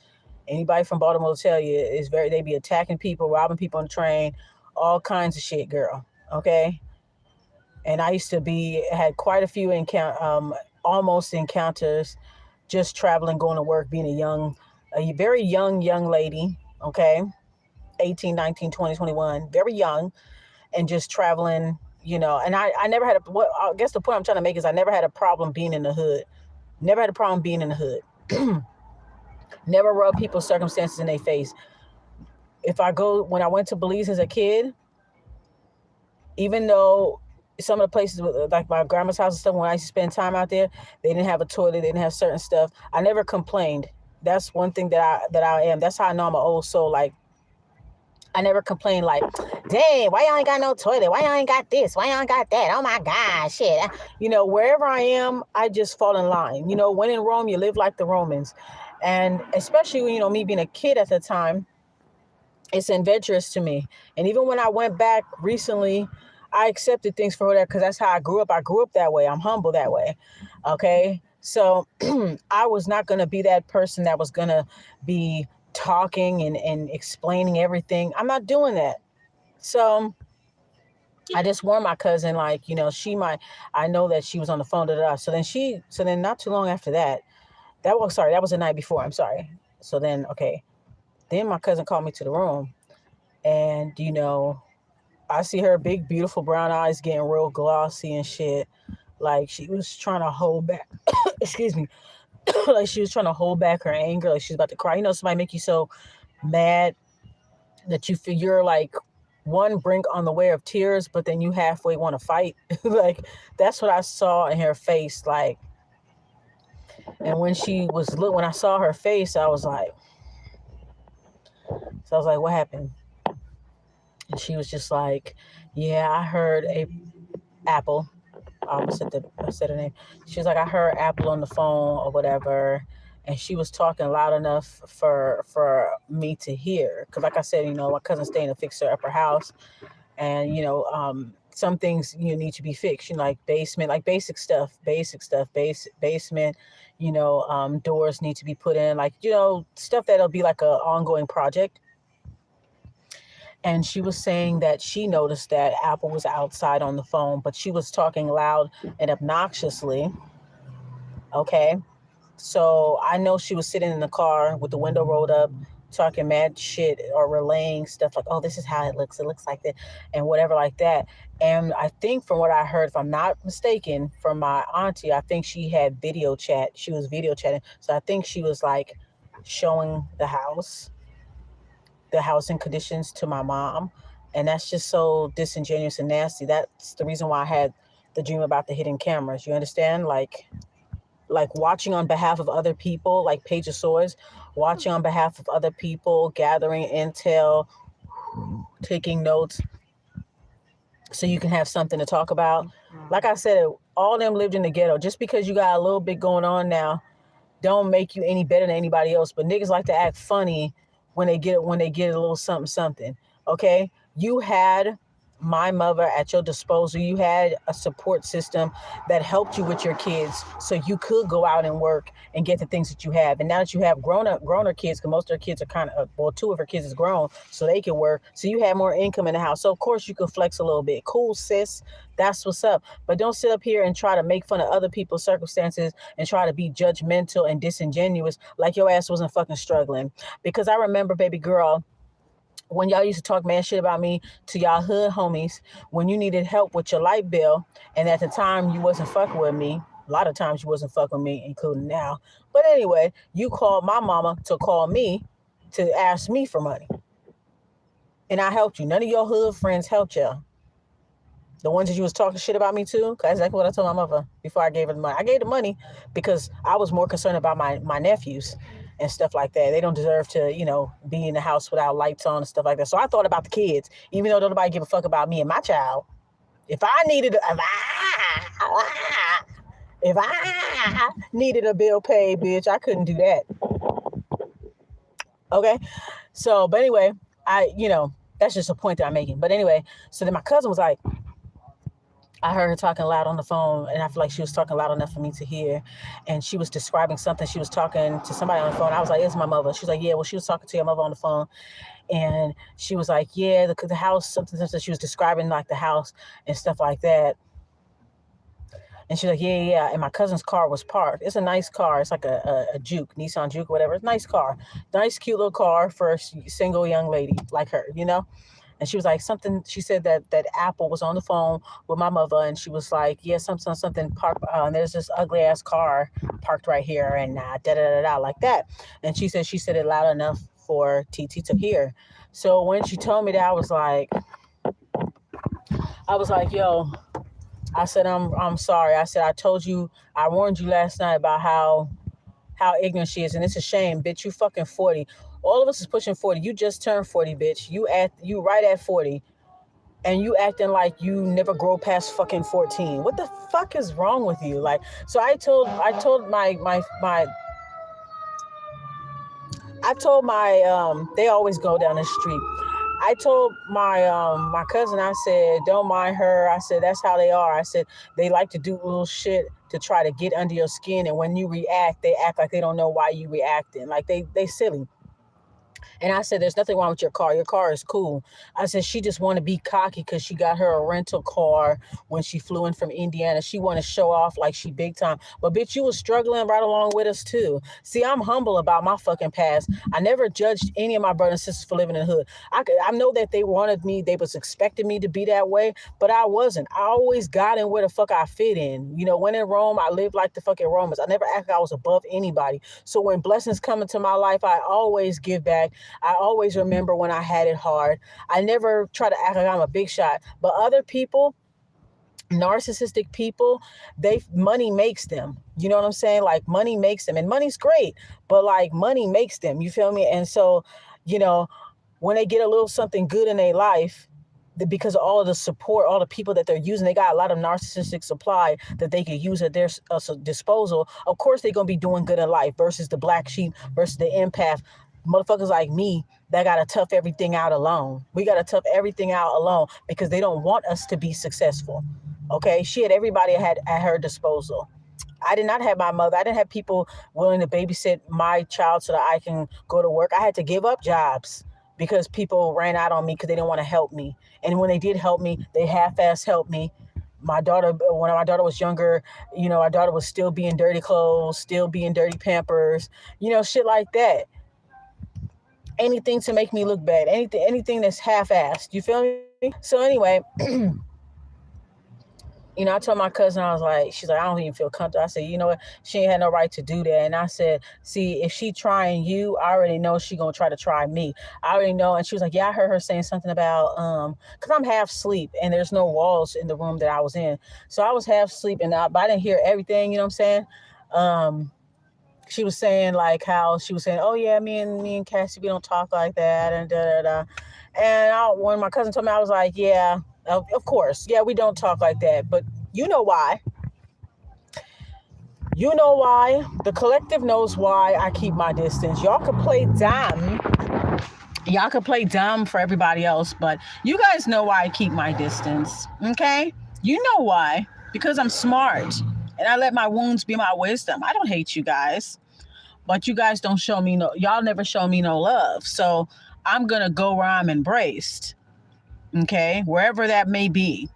Anybody from Baltimore will tell you they be attacking people, robbing people on the train, all kinds of shit, girl. Okay. And I used to had quite a few almost encounters, just traveling, going to work, being a very young lady. Okay. 18, 19, 20, 21, very young, and just traveling, and I never had what I guess the point I'm trying to make is I never had a problem being in the hood. Never had a problem being in the hood. Never rub people's circumstances in their face. When I went to Belize as a kid, even though some of the places like my grandma's house and stuff, when I used to spend time out there, they didn't have a toilet, they didn't have certain stuff. I never complained. That's one thing that I am. That's how I know I'm an old soul. Like, I never complained like, dang, why y'all ain't got no toilet? Why y'all ain't got this? Why y'all ain't got that? Oh my God, shit. Wherever I am, I just fall in line. When in Rome, you live like the Romans. And especially, me being a kid at the time, it's adventurous to me. And even when I went back recently, I accepted things for that because that's how I grew up. I grew up that way. I'm humble that way. Okay. So I was not going to be that person that was going to be talking and explaining everything. I'm not doing that. So I just warned my cousin, like, I know that she was on the phone. So then not too long after that, that was the night before. I'm sorry. So then, okay. Then my cousin called me to the room. And, I see her big, beautiful brown eyes getting real glossy and shit. Like she was trying to hold back, excuse me, like she was trying to hold back her anger. Like she was about to cry. Somebody make you so mad that you feel you're like one brink on the way of tears, but then you halfway want to fight. Like that's what I saw in her face. Like, and when I saw her face, I was like, what happened? And she was just like, yeah, I heard Apple. I said her name. She was like, I heard Apple on the phone or whatever, and she was talking loud enough for me to hear. Because, like I said, my cousin stayed in a fixer upper house, and some things need to be fixed. Like basement, like basic stuff, basement. Doors need to be put in, like stuff that'll be like a ongoing project. And she was saying that she noticed that Apple was outside on the phone, but she was talking loud and obnoxiously. Okay. So I know she was sitting in the car with the window rolled up, talking mad shit or relaying stuff like, oh, this is how it looks. It looks like that and whatever like that. And I think from what I heard, if I'm not mistaken, from my auntie, I think she had video chat. She was video chatting. So I think she was like showing the housing conditions to my mom. And that's just so disingenuous and nasty. That's the reason why I had the dream about the hidden cameras. You understand? Like watching on behalf of other people, like Page of Swords, watching on behalf of other people, gathering intel, taking notes so you can have something to talk about. Like I said, all of them lived in the ghetto. Just because you got a little bit going on now, don't make you any better than anybody else. But niggas like to act funny when they get a little something something. Okay, you had my mother at your disposal. You had a support system that helped you with your kids, so you could go out and work and get the things that you have. And now that you have growner kids, because most of her kids are two of her kids is grown, so they can work. So you have more income in the house. So of course you could flex a little bit. Cool, sis. That's what's up. But don't sit up here and try to make fun of other people's circumstances and try to be judgmental and disingenuous like your ass wasn't fucking struggling. Because I remember, baby girl, when y'all used to talk mad shit about me to y'all hood homies, when you needed help with your light bill, and at the time you wasn't fucking with me. A lot of times you wasn't fucking with me, including now. But anyway, you called my mama to call me to ask me for money. And I helped you. None of your hood friends helped y'all. The ones that you was talking shit about me too, because that's exactly what I told my mother before I gave her the money. I gave the money because I was more concerned about my nephews and stuff like that. They don't deserve to, be in the house without lights on and stuff like that. So I thought about the kids, even though nobody give a fuck about me and my child. If I needed a bill paid, bitch, I couldn't do that. Okay. So, but anyway, that's just a point that I'm making. But anyway, so then my cousin was like, I heard her talking loud on the phone, and I feel like she was talking loud enough for me to hear. And she was describing something. She was talking to somebody on the phone. I was like, "It's my mother." She was like, "Yeah." Well, she was talking to your mother on the phone, and she was like, "Yeah, the house, something, something." She was describing like the house and stuff like that. And she's like, "Yeah, yeah, yeah." And my cousin's car was parked. It's a nice car. It's like a Juke, Nissan Juke, whatever. It's a nice car, nice, cute little car for a single young lady like her, you know. And she was like something. She said that Apple was on the phone with my mother, and she was like, "Yeah, something parked. And there's this ugly ass car parked right here, and da da da da like that." And she said it loud enough for TT to hear. So when she told me that, I was like, "Yo," I said, I'm sorry." I said, I warned you last night about how ignorant she is, and it's a shame, bitch. You fucking 40. All of us is pushing 40. You just turned 40, bitch. You right at 40, and you acting like you never grow past fucking 14. What the fuck is wrong with you? Like, so I told my they always go down the street. I told my cousin, I said, "Don't mind her." I said, "That's how they are." I said, "They like to do little shit to try to get under your skin, and when you react, they act like they don't know why you reacting. Like they silly." And I said, "There's nothing wrong with your car. Your car is cool." I said, "She just want to be cocky because she got her a rental car when she flew in from Indiana. She want to show off like she big time. But bitch, you was struggling right along with us too." See, I'm humble about my fucking past. I never judged any of my brothers and sisters for living in the hood. I know that they wanted me, they was expecting me to be that way, but I wasn't. I always got in where the fuck I fit in. You know, when in Rome, I lived like the fucking Romans. I never acted like I was above anybody. So when blessings come into my life, I always give back. I always remember when I had it hard. I never try to act like I'm a big shot. But other people, narcissistic people, they money makes them. You know what I'm saying? Like money makes them. And money's great, but like money makes them. You feel me? And so, you know, when they get a little something good in their life, because of all of the support, all the people that they're using, they got a lot of narcissistic supply that they could use at their disposal. Of course, they're going to be doing good in life versus the black sheep versus the empath. Motherfuckers like me that got to tough everything out alone. We got to tough everything out alone because they don't want us to be successful. Okay. She had everybody had at her disposal. I did not have my mother. I didn't have people willing to babysit my child so that I can go to work. I had to give up jobs because people ran out on me because they didn't want to help me. And when they did help me, they half-ass helped me. My daughter, when my daughter was younger, you know, our daughter was still being dirty clothes, still being dirty Pampers, you know, shit like that. Anything to make me look bad. Anything that's half-assed. You feel me? So anyway, you know, I told my cousin, I was like, she's like, "I don't even feel comfortable." I said, "You know what? She ain't had no right to do that." And I said, "See, if she trying you, I already know she gonna try to try me. I already know." And she was like, "Yeah, I heard her saying something about because I'm half asleep and there's no walls in the room that I was in, so I was half asleep and but I didn't hear everything. You know what I'm saying?" Um, she was saying like how she was saying, "Oh yeah, me and Cassie, we don't talk like that," and da da da. And when my cousin told me, I was like, "Yeah, of course, yeah, we don't talk like that, but you know why? You know why? The collective knows why I keep my distance. Y'all could play dumb for everybody else, but you guys know why I keep my distance. Okay? You know why? Because I'm smart and I let my wounds be my wisdom. I don't hate you guys, but you guys don't show me y'all never show me no love. So I'm going to go where I'm embraced. Okay? Wherever that may be.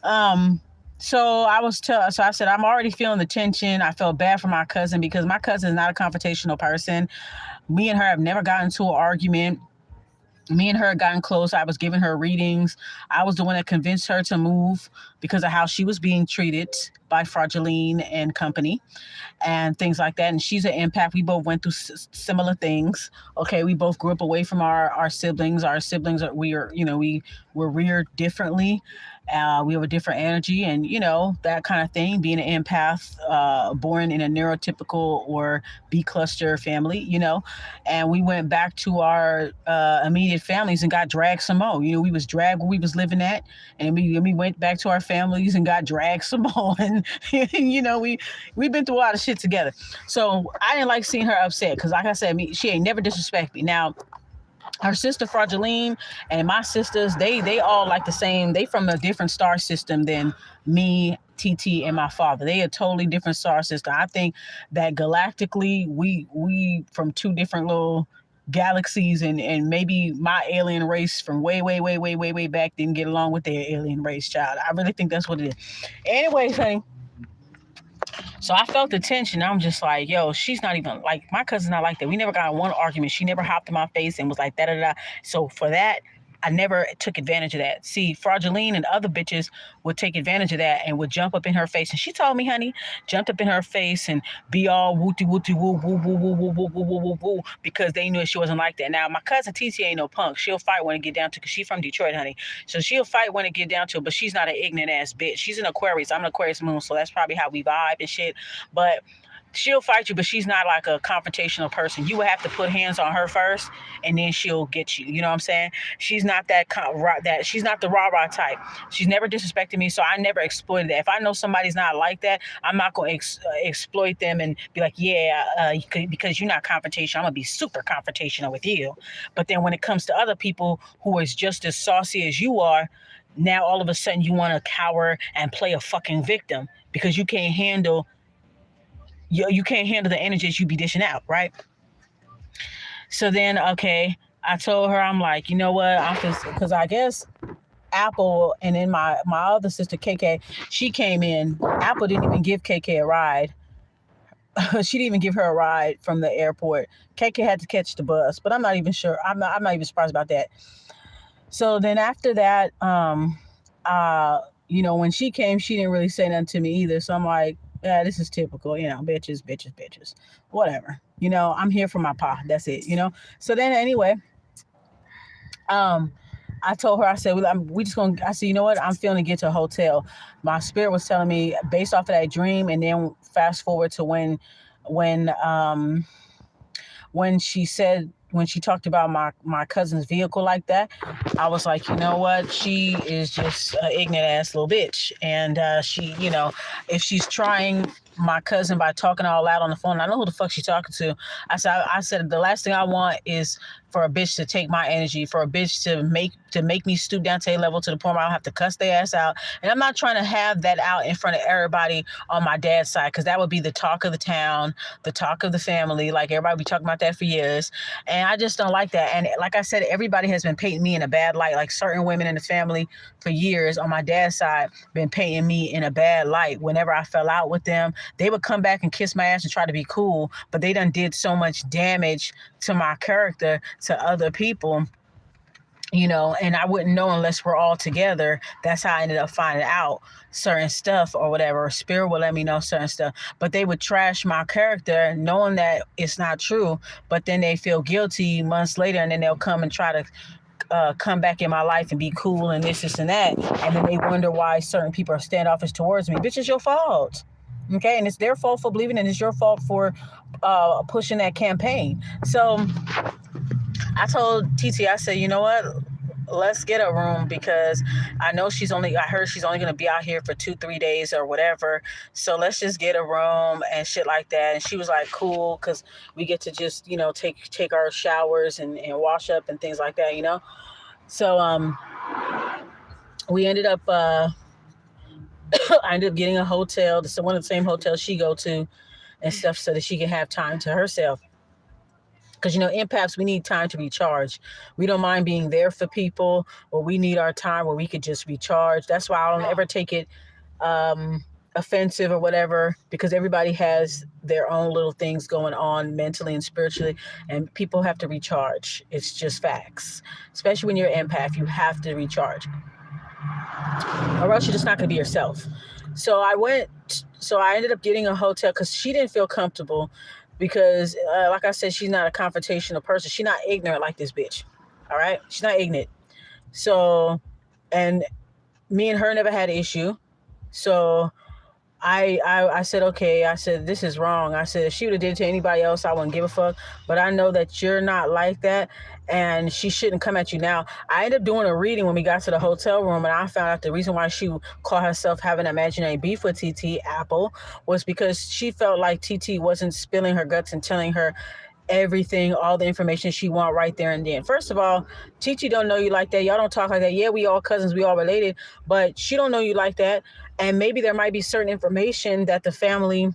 Um, so so I said, I'm already feeling the tension. I felt bad for my cousin because my cousin is not a confrontational person. Me and her have never gotten into an argument. Me and her had gotten close. I was giving her readings. I was the one that convinced her to move because of how she was being treated by Fraudulene and company and things like that. And she's an empath. We both went through similar things. Okay, we both grew up away from our siblings. Our siblings we were reared differently. We have a different energy and, you know, that kind of thing. Being an empath, born in a neurotypical or B cluster family, you know, and we went back to our immediate families and got dragged some more. You know, we was dragged where we was living at, and we went back to our families and got dragged some more. And you know, we've been through a lot of shit together. So I didn't like seeing her upset because, like I said, she ain't never disrespect me. Now, her sister Fraudulene and my sisters, they all like the same. They from a different star system than me, TT, and my father. They a totally different star system. I think that galactically we from two different little galaxies, and maybe my alien race from way back didn't get along with their alien race, child. I really think that's what it is. Anyways, honey, so I felt the tension. I'm just like, yo, she's not even like my cousin's not like that. We never got in one argument. She never hopped in my face and was like da da da. So for that, I never took advantage of that. See, Fraudulene and other bitches would take advantage of that and would jump up in her face. And she told me, honey, jumped up in her face and be all wooty wooty woo woo woo woo woo woo woo woo woo woo because they knew she wasn't like that. Now my cousin TT ain't no punk. She'll fight when it get down to, because she from Detroit, honey. So she'll fight when it get down to it, but she's not an ignorant ass bitch. She's an Aquarius. I'm an Aquarius moon, so that's probably how we vibe and shit. But she'll fight you, but she's not like a confrontational person. You would have to put hands on her first, and then she'll get you. You know what I'm saying? She's not that she's not the rah rah type. She's never disrespected me, so I never exploited that. If I know somebody's not like that, I'm not going to exploit them and be like, yeah, because you're not confrontational, I'm gonna be super confrontational with you. But then when it comes to other people who is just as saucy as you are, now all of a sudden you want to cower and play a fucking victim because you can't handle you can't handle the energies you be dishing out, right? So then, okay, I told her, I'm like, you know what? I'm just, because I guess Apple and then my other sister KK, she came in. Apple didn't even give KK a ride. She didn't even give her a ride from the airport. KK had to catch the bus, but I'm not even sure. I'm not even surprised about that. So then after that, when she came, she didn't really say nothing to me either. So I'm like, yeah, this is typical, bitches, whatever. I'm here for my pa. That's it. So then anyway, I told her, I said, we just gonna. I said, you know what? I'm feeling to get to a hotel. My spirit was telling me based off of that dream, and then fast forward to when when she talked about my cousin's vehicle like that, I was like, you know what? She is just an ignorant ass little bitch. And she, if she's trying my cousin by talking all out on the phone, I know who the fuck she's talking to. I said the last thing I want is for a bitch to take my energy, for a bitch to make me stoop down to a level to the point where I'll have to cuss their ass out. And I'm not trying to have that out in front of everybody on my dad's side, because that would be the talk of the town, the talk of the family. Like everybody be talking about that for years. And I just don't like that. And like I said, everybody has been painting me in a bad light. Like certain women in the family for years on my dad's side been painting me in a bad light. Whenever I fell out with them, they would come back and kiss my ass and try to be cool, but they done did so much damage to my character to other people, and I wouldn't know unless we're all together. That's how I ended up finding out certain stuff or whatever. Spirit would let me know certain stuff, but they would trash my character knowing that it's not true, but then they feel guilty months later, and then they'll come and try to come back in my life and be cool and this and that, and then they wonder why certain people are standoffish towards me. Bitch, it's your fault. Okay, and it's their fault for believing, and it's your fault for pushing that campaign. So I told TT, I said, you know what? Let's get a room, because I heard she's only going to be out here for 2-3 days or whatever. So let's just get a room and shit like that. And she was like, cool, because we get to just, take our showers and wash up and things like that, So we ended up, I ended up getting a hotel, one of the same hotels she go to and stuff, so that she can have time to herself. Because, empaths, we need time to recharge. We don't mind being there for people, or we need our time where we could just recharge. That's why I don't ever take it offensive or whatever, because everybody has their own little things going on mentally and spiritually, and people have to recharge. It's just facts. Especially when you're an empath, you have to recharge, or else you're just not going to be yourself. So I ended up getting a hotel because she didn't feel comfortable, because like I said, she's not a confrontational person. She's not ignorant like this bitch. All right. She's not ignorant. So, and me and her never had an issue. So I said, okay, I said, this is wrong. I said, if she would have did it to anybody else, I wouldn't give a fuck. But I know that you're not like that, and she shouldn't come at you now. I ended up doing a reading when we got to the hotel room, and I found out the reason why she called herself having imaginary beef with TT Apple was because she felt like TT wasn't spilling her guts and telling her everything, all the information she want right there and then. First of all, Chi don't know you like that. Y'all don't talk like that. Yeah, we all cousins, we all related, but she don't know you like that. And maybe there might be certain information that the family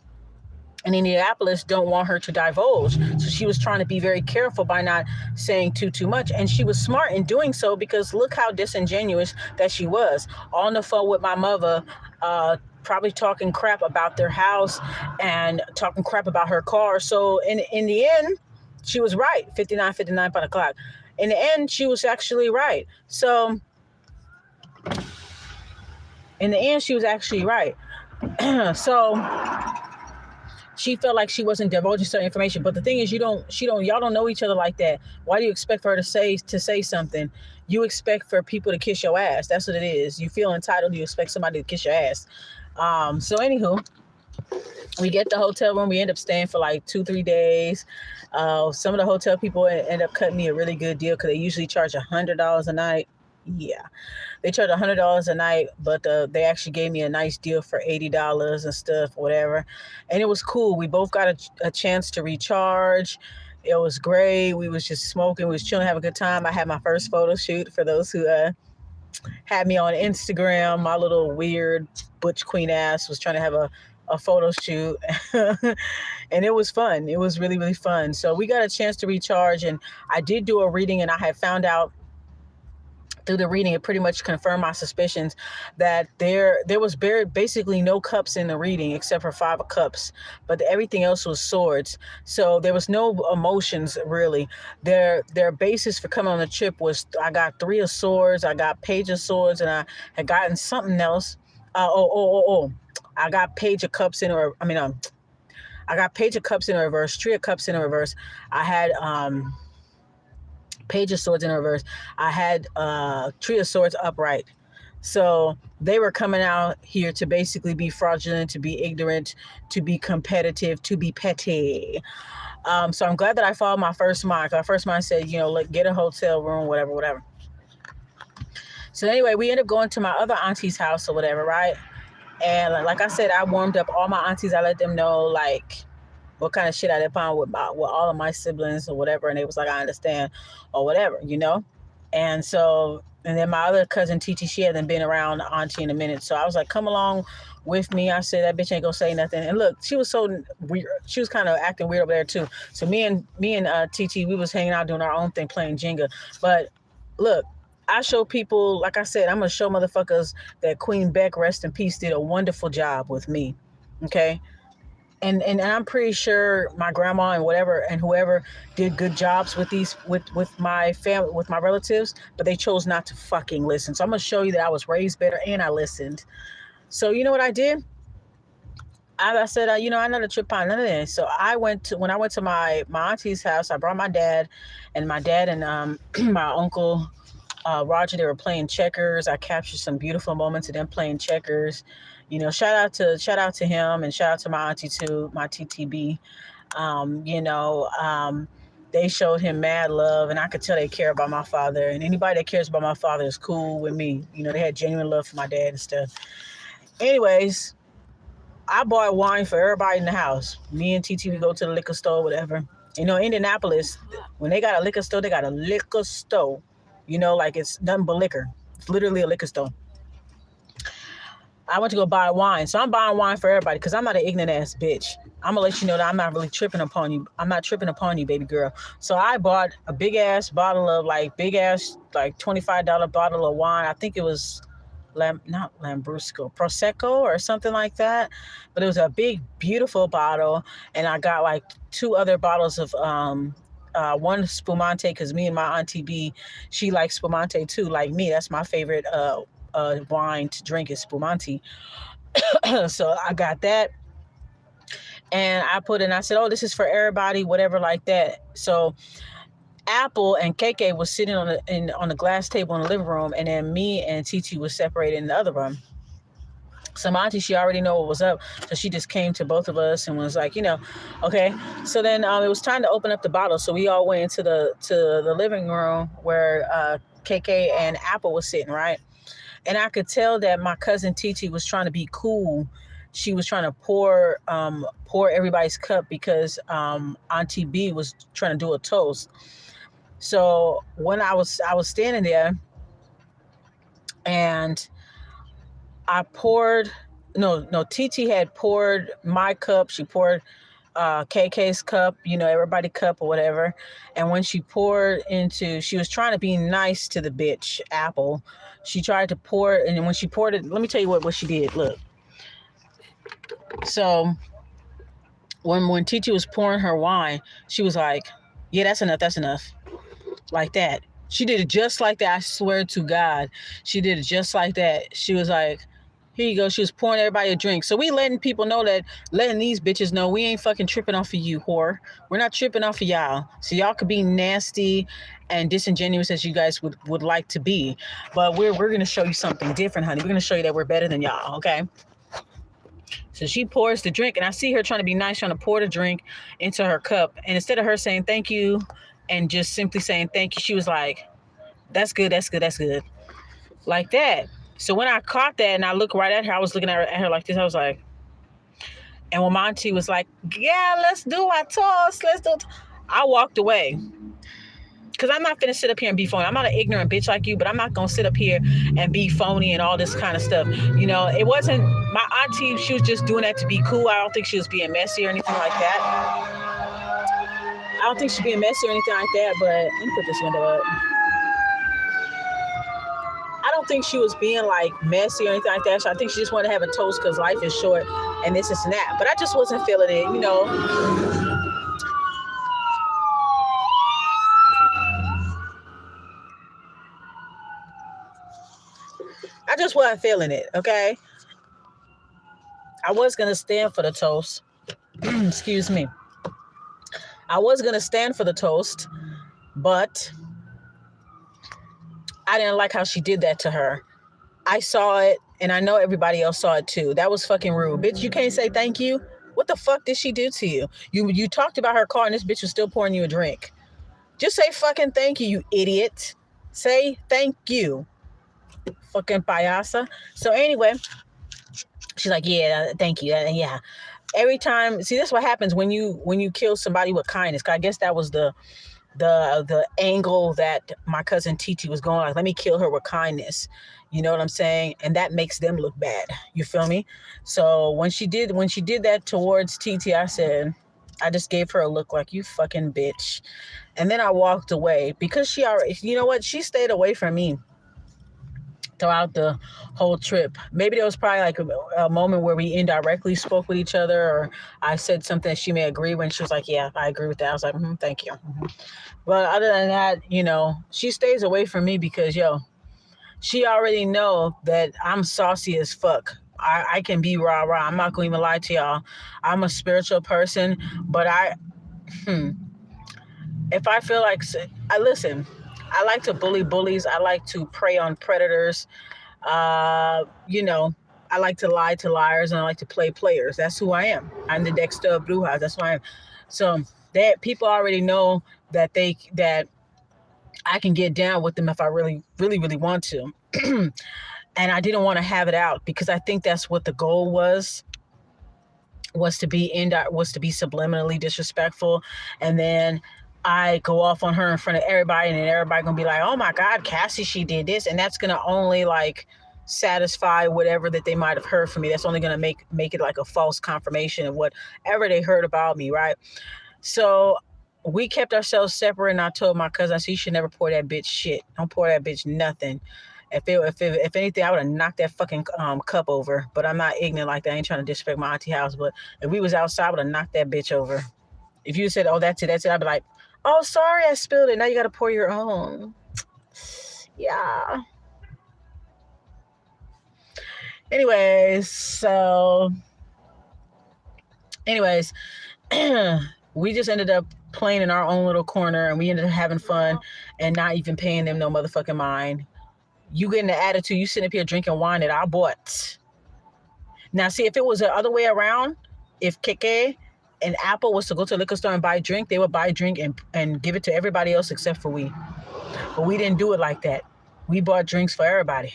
in Indianapolis don't want her to divulge. So she was trying to be very careful by not saying too much. And she was smart in doing so, because look how disingenuous that she was. On the phone with my mother, probably talking crap about their house and talking crap about her car. So in the end, she was right. 59 by the clock. In the end, she was actually right. So in the end, she was actually right. So she felt like she wasn't divulging certain information. But the thing is, y'all don't know each other like that. Why do you expect for her to say something? You expect for people to kiss your ass. That's what it is. You feel entitled. You expect somebody to kiss your ass. So anywho, we get the hotel room. We end up staying for like 2-3 days. Some of the hotel people end up cutting me a really good deal, because they usually charge $100 a night. Yeah, they charge $100 a night, but they actually gave me a nice deal for $80 and stuff, whatever. And it was cool. We both got a chance to recharge. It was great. We was just smoking. We was chilling, having a good time. I had my first photo shoot, for those who had me on Instagram. My little weird butch queen ass was trying to have a photo shoot. And it was fun. It was really, really fun. So we got a chance to recharge, and I did do a reading, and I had found out through the reading, it pretty much confirmed my suspicions that there was basically no cups in the reading except for 5 of cups, but everything else was swords. So there was no emotions really. Their basis for coming on the trip was, I got 3 of swords, I got page of swords, and I had gotten something else. I got page of cups in, or I got page of cups in reverse, 3 of cups in reverse. I had page of swords in reverse. I had Tree of Swords upright. So they were coming out here to basically be fraudulent, to be ignorant, to be competitive, to be petty. So I'm glad that I followed my first mind. My first mind said, get a hotel room, whatever. So anyway, we ended up going to my other auntie's house or whatever, right? And like I said, I warmed up all my aunties. I let them know, like, what kind of shit I did with all of my siblings or whatever. And they was like, I understand, or whatever, And so, and then my other cousin, Titi, she hadn't been around auntie in a minute. So I was like, come along with me. I said, that bitch ain't gonna say nothing. And look, she was so weird. She was kind of acting weird over there too. So me and Titi, we was hanging out doing our own thing, playing Jenga. But look, I show people, like I said, I'm gonna show motherfuckers that Queen Beck, rest in peace, did a wonderful job with me. Okay. And I'm pretty sure my grandma and whoever did good jobs with with my family, with my relatives, but they chose not to fucking listen. So I'm gonna show you that I was raised better and I listened. So you know what I did? I said, I know the trip on none of this. So when I went to my auntie's house, I brought my dad and my uncle Roger. They were playing checkers. I captured some beautiful moments of them playing checkers. Shout out to him, and shout out to my auntie too, my TTB. They showed him mad love, and I could tell they care about my father. And anybody that cares about my father is cool with me. They had genuine love for my dad and stuff. Anyways, I bought wine for everybody in the house. Me and TT, we go to the liquor store, whatever. Indianapolis, when they got a liquor store, they got a liquor store. Like it's nothing but liquor. It's literally a liquor store. I went to go buy wine. So I'm buying wine for everybody because I'm not an ignorant ass bitch. I'm going to let you know that I'm not really tripping upon you. I'm not tripping upon you, baby girl. So I bought a big ass bottle of like $25 bottle of wine. I think it was not Lambrusco, Prosecco or something like that. But it was a big, beautiful bottle. And I got like 2 other bottles of one Spumante, because me and my auntie B, she likes Spumante too, like me. That's my favorite wine to drink is Spumante. So I got that, and I said, oh, this is for everybody, whatever, like that. So Apple and KK was sitting on the glass table in the living room, and then me and TT was separated in the other room. So my auntie, she already know what was up, so she just came to both of us and was like, okay. So then it was time to open up the bottle, so we all went into the living room where KK and Apple was sitting, right? And I could tell that my cousin TT was trying to be cool she was trying to pour everybody's cup because Auntie B was trying to do a toast. So when I was standing there, and I poured, no, TT had poured my cup. She poured KK's cup, everybody cup or whatever. And when she poured into, she was trying to be nice to the bitch Apple. She tried to pour it, and when she poured it, let me tell you what she did. Look, so when TT was pouring her wine, she was like, "Yeah, that's enough," like that. She did it just like that. I swear to God, she did it just like that. She was like, here you go. She was pouring everybody a drink. So we letting people know letting these bitches know we ain't fucking tripping off of you, whore. We're not tripping off of y'all. So y'all could be nasty and disingenuous as you guys would like to be. But we're going to show you something different, honey. We're going to show you that we're better than y'all, okay? So she pours the drink, and I see her trying to be nice, trying to pour the drink into her cup. And instead of her saying thank you and just simply saying thank you, she was like, that's good, that's good, that's good. Like that. So when I caught that and I looked right at her, I was looking at her like this. I was like, and when my auntie was like, yeah, let's do our toast. I walked away. Because I'm not going to sit up here and be phony. I'm not an ignorant bitch like you, but I'm not going to sit up here and be phony and all this kind of stuff. It wasn't, my auntie, she was just doing that to be cool. I don't think she was being messy or anything like that. I don't think she's being messy or anything like that, but let me put this window up. I don't think she was being like messy or anything like that. So I think she just wanted to have a toast because life is short and this and that. But I just wasn't feeling it, I just wasn't feeling it, okay? I was going to stand for the toast. Excuse me. I was going to stand for the toast, but I didn't like how she did that to her. I saw it, and I know everybody else saw it too. That was fucking rude. Bitch, you can't say thank you? What the fuck did she do to you? You talked about her car, and this bitch was still pouring you a drink. Just say fucking thank you, you idiot. Say thank you. Fucking payasa. So anyway, she's like, yeah, thank you. Yeah. Every time, see, that's what happens when you kill somebody with kindness. I guess that was the angle that my cousin Titi was going, like, let me kill her with kindness. You know what I'm saying? And that makes them look bad. You feel me? So when she did that towards Titi, I just gave her a look like, you fucking bitch. And then I walked away because she already, you know what? She stayed away from me throughout the whole trip. Maybe there was probably like a moment where we indirectly spoke with each other, or I said something that she may agree when she was like, yeah, I agree with that. I was like, thank you. But other than that, she stays away from me because, she already know that I'm saucy as fuck. I can be rah. I'm not going to even lie to y'all. I'm a spiritual person, but if I feel like, listen, I like to bully bullies. I like to prey on predators. I like to lie to liars, and I like to play players. That's who I am. I'm the Dexter of Brujas. That's who I am. So that people already know that I can get down with them if I really, really, really want to. And I didn't want to have it out because I think that's what the goal was to be subliminally disrespectful. And then I go off on her in front of everybody, and then everybody gonna be like, oh my God, Cassie, she did this. And that's gonna only like satisfy whatever that they might have heard from me. That's only gonna make it like a false confirmation of whatever they heard about me, right? So we kept ourselves separate, and I told my cousin, I said, you should never pour that bitch shit. Don't pour that bitch nothing. If anything, I would have knocked that fucking cup over. But I'm not ignorant like that. I ain't trying to disrespect my auntie house. But if we was outside, I would have knocked that bitch over. If you said, oh, that's it, I'd be like, oh, sorry, I spilled it. Now you got to pour your own. Yeah. Anyways, we just ended up playing in our own little corner, and we ended up having fun and not even paying them no motherfucking mind. You getting the attitude, you sitting up here drinking wine that I bought. Now, see, if it was the other way around, if Keke and Apple was to go to a liquor store and buy a drink, they would buy a drink and give it to everybody else except for we. But we didn't do it like that. We bought drinks for everybody.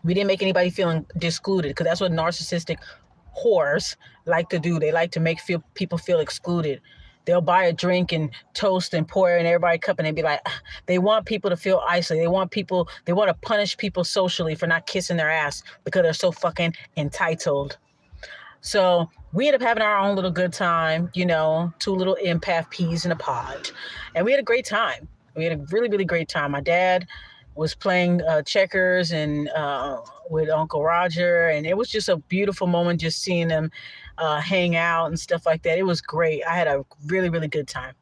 We didn't make anybody feeling excluded, because that's what narcissistic whores like to do. They like to make people feel excluded. They'll buy a drink and toast and pour it in everybody's cup, and they be like, "Ah." They want people to feel isolated. They want to punish people socially for not kissing their ass because they're so fucking entitled. So we ended up having our own little good time, two little empath peas in a pod. And we had a great time. We had a really, really great time. My dad was playing checkers and with Uncle Roger, and it was just a beautiful moment just seeing them hang out and stuff like that. It was great. I had a really, really good time.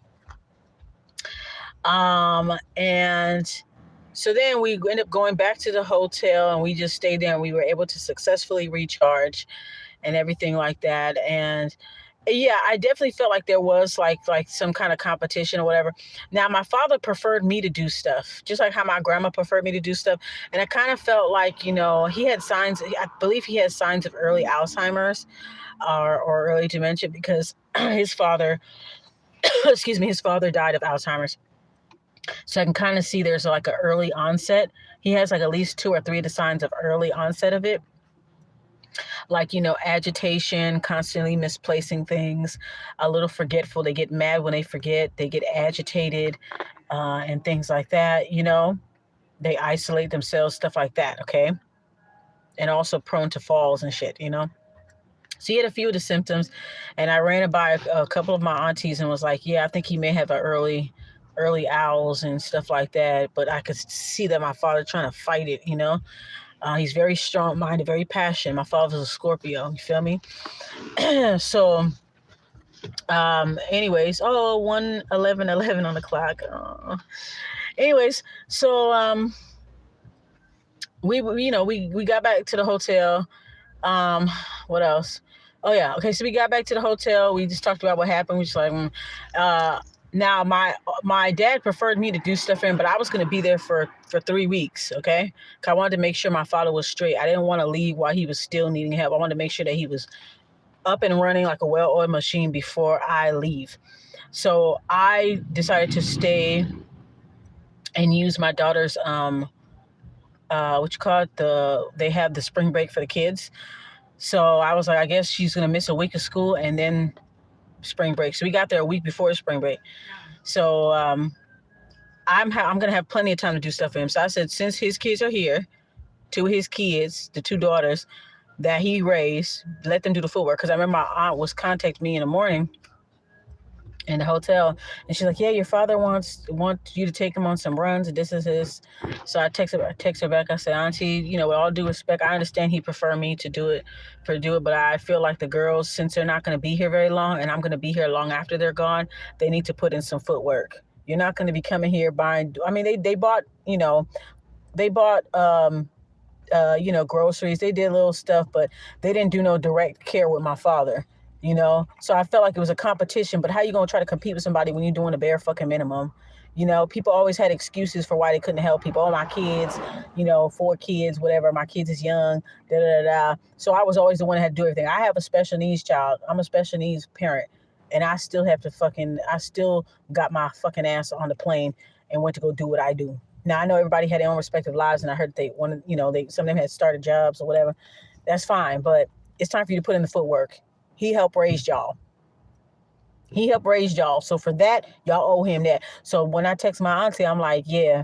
And so then we ended up going back to the hotel, and we just stayed there, and we were able to successfully recharge and everything like that. And yeah, I definitely felt like there was like some kind of competition or whatever. Now, my father preferred me to do stuff, just like how my grandma preferred me to do stuff. And I kind of felt like, he had signs. I believe he had signs of early Alzheimer's or early dementia, because his father, excuse me, his father died of Alzheimer's. So I can kind of see there's like an early onset. He has like at least 2 or 3 of the signs of early onset of it, like, agitation, constantly misplacing things, a little forgetful. They get mad when they forget, they get agitated, and things like that. They isolate themselves, stuff like that. Okay. And also prone to falls and shit. So he had a few of the symptoms, and I ran it by a couple of my aunties and was like, yeah, I think he may have an early owls and stuff like that. But I could see that my father trying to fight it. He's very strong-minded, very passionate. My father's a Scorpio. You feel me? So, anyways, 1:11 on the clock. Anyways, so we got back to the hotel. Um, what else? Oh yeah. Okay, so we got back to the hotel. We just talked about what happened. We just like, uh, now my dad preferred me to do stuff for him, but I was gonna be there for 3 weeks. Okay, 'cause I wanted to make sure my father was straight. I didn't want to leave while he was still needing help. I wanted to make sure that he was up and running like a well-oiled machine before I leave. So I decided to stay and use my daughter's what you call it, they have the spring break for the kids. So I was like, I guess she's gonna miss a week of school and then spring break. So we got there a week before spring break. So I'm gonna have plenty of time to do stuff for him. So I said, since his kids are here, 2 of his kids, the 2 daughters that he raised, let them do the footwork. Because I remember my aunt was contacting me in the morning in the hotel, and she's like, yeah, your father wants you to take him on some runs, and this is his. So I text her back. I said, auntie, with all due respect, I understand he prefer me to do it, but I feel like the girls, since they're not going to be here very long, and I'm going to be here long after they're gone, they need to put in some footwork. You're not going to be coming here buying. I mean, they bought, they bought groceries. They did little stuff, but they didn't do no direct care with my father. So I felt like it was a competition, but how you gonna try to compete with somebody when you're doing the bare fucking minimum? People always had excuses for why they couldn't help people. Oh, my kids, 4 kids, whatever. My kids is young, da da da. So I was always the one that had to do everything. I have a special needs child. I'm a special needs parent, and I still have to I still got my fucking ass on the plane and went to go do what I do. Now I know everybody had their own respective lives, and I heard they wanted, some of them had started jobs or whatever. That's fine, but it's time for you to put in the footwork. He helped raise y'all. He helped raise y'all. So for that, y'all owe him that. So when I text my auntie, I'm like, yeah,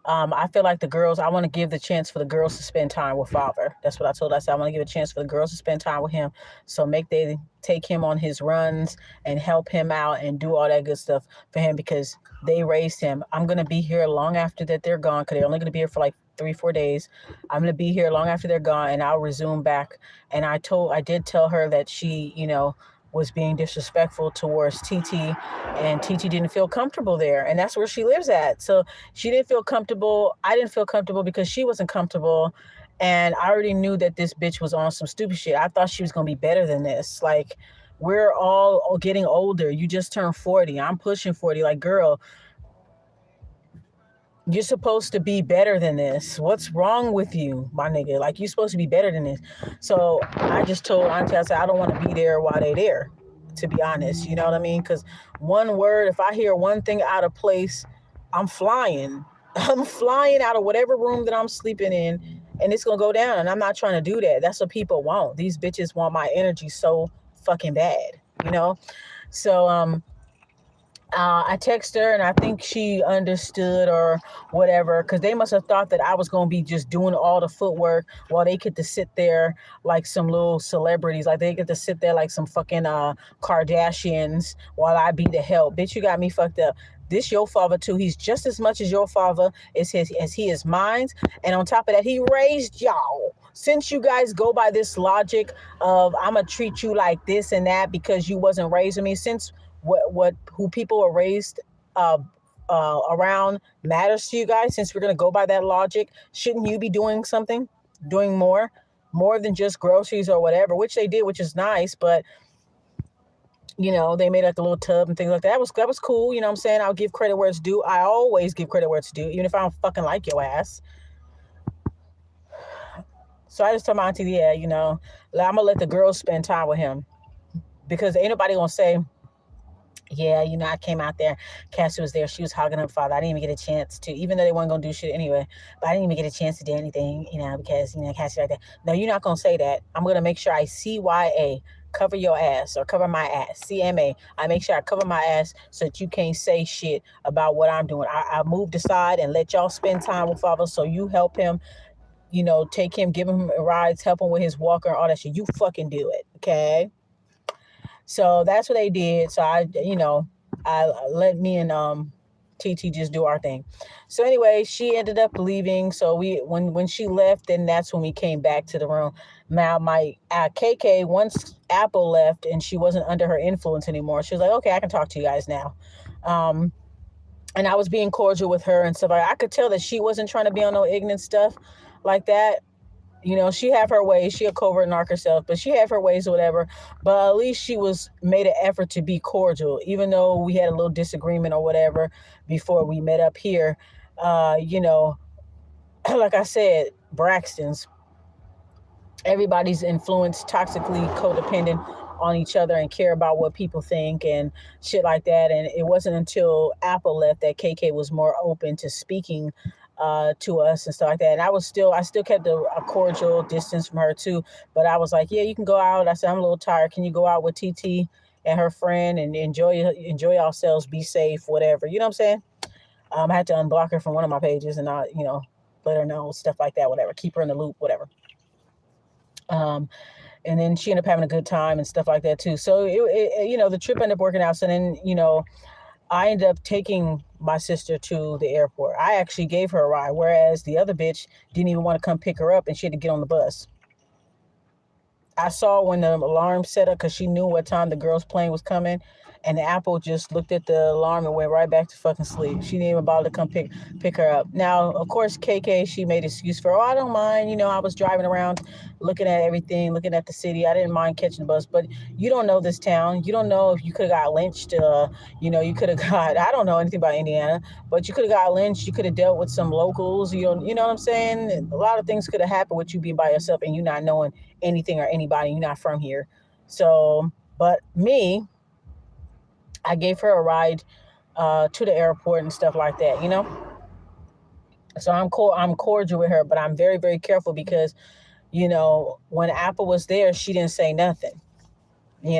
I feel like I want to give the chance for the girls to spend time with father. That's what I told her. I said, I want to give a chance for the girls to spend time with him. So they take him on his runs and help him out and do all that good stuff for him, because they raised him. I'm going to be here long after that they're gone, because they're only going to be here for like 3-4 days. I'm going to be here long after they're gone, and I'll resume back. And I did tell her that she, was being disrespectful towards TT, and TT didn't feel comfortable there. And that's where she lives at. So she didn't feel comfortable. I didn't feel comfortable because she wasn't comfortable. And I already knew that this bitch was on some stupid shit. I thought she was going to be better than this. Like, we're all getting older. You just turned 40. I'm pushing 40. Like, girl, you're supposed to be better than this. What's wrong with you, my nigga? Like, you're supposed to be better than this. So I just told Auntie, I said, I don't want to be there while they're there, to be honest. You know what I mean? Because one word, if I hear one thing out of place, I'm flying. I'm flying out of whatever room that I'm sleeping in, and it's gonna go down. And I'm not trying to do that. That's what people want. These bitches want my energy so fucking bad, you know. So I text her and I think she understood or whatever, because they must have thought that I was going to be just doing all the footwork while they get to sit there like some little celebrities. Like they get to sit there like some fucking Kardashians while I be the help. Bitch, you got me fucked up. This your father too. He's just as much as your father as he is mine. And on top of that, he raised y'all. Since you guys go by this logic of I'm gonna treat you like this and that because you wasn't raising me, since what who people are raised uh, around matters to you guys, since we're gonna go by that logic, shouldn't you be doing something, doing more than just groceries or whatever, which they did, which is nice, but they made like a little tub and things like that. That was cool. You know what I'm saying? I'll give credit where it's due. I always give credit where it's due, even if I don't fucking like your ass. So I just told my auntie, yeah, I'm gonna let the girls spend time with him, because ain't nobody gonna say, yeah, I came out there. Cassie was there. She was hugging her father. I didn't even get a chance to, even though they weren't going to do shit anyway. But I didn't even get a chance to do anything, because, Cassie right there. No, you're not going to say that. I'm going to make sure I CYA, cover your ass, or cover my ass. CMA, I make sure I cover my ass so that you can't say shit about what I'm doing. I moved aside and let y'all spend time with father, so you help him, take him, give him rides, help him with his walker, all that shit. You fucking do it, okay? So that's what they did. So I let me and TT just do our thing. So anyway, she ended up leaving. So when she left, then that's when we came back to the room. Now my KK, once Apple left and she wasn't under her influence anymore, she was like, okay, I can talk to you guys now. And I was being cordial with her and stuff. I could tell that she wasn't trying to be on no ignorant stuff like that. She have her ways. She a covert narc herself, but she have her ways or whatever. But at least she made an effort to be cordial, even though we had a little disagreement or whatever before we met up here. Like I said, Braxton's, everybody's influenced, toxically codependent on each other and care about what people think and shit like that. And it wasn't until Apple left that KK was more open to speaking to us and stuff like that. And I still kept a cordial distance from her too. But I was like, yeah, you can go out. I said, I'm a little tired. Can you go out with TT and her friend and enjoy yourselves, be safe, whatever. You know what I'm saying? I had to unblock her from one of my pages and I, let her know stuff like that, whatever. Keep her in the loop, whatever. And then she ended up having a good time and stuff like that too. So the trip ended up working out. So then, I ended up taking my sister to the airport. I actually gave her a ride, whereas the other bitch didn't even want to come pick her up and she had to get on the bus. I saw when the alarm set up because she knew what time the girl's plane was coming, and the Apple just looked at the alarm and went right back to fucking sleep. She didn't even bother to come pick her up. Now, of course, KK, she made excuse for, I don't mind. I was driving around looking at everything, looking at the city. I didn't mind catching the bus, but you don't know this town. You don't know if you could have got lynched. You could have got, I don't know anything about Indiana, but you could have got lynched. You could have dealt with some locals. You know what I'm saying? A lot of things could have happened with you being by yourself and you not knowing anything or anybody. You're not from here. So, but me, I gave her a ride to the airport and stuff like that, So I'm cordial with her, but I'm very, very careful because, when Apple was there, she didn't say nothing, They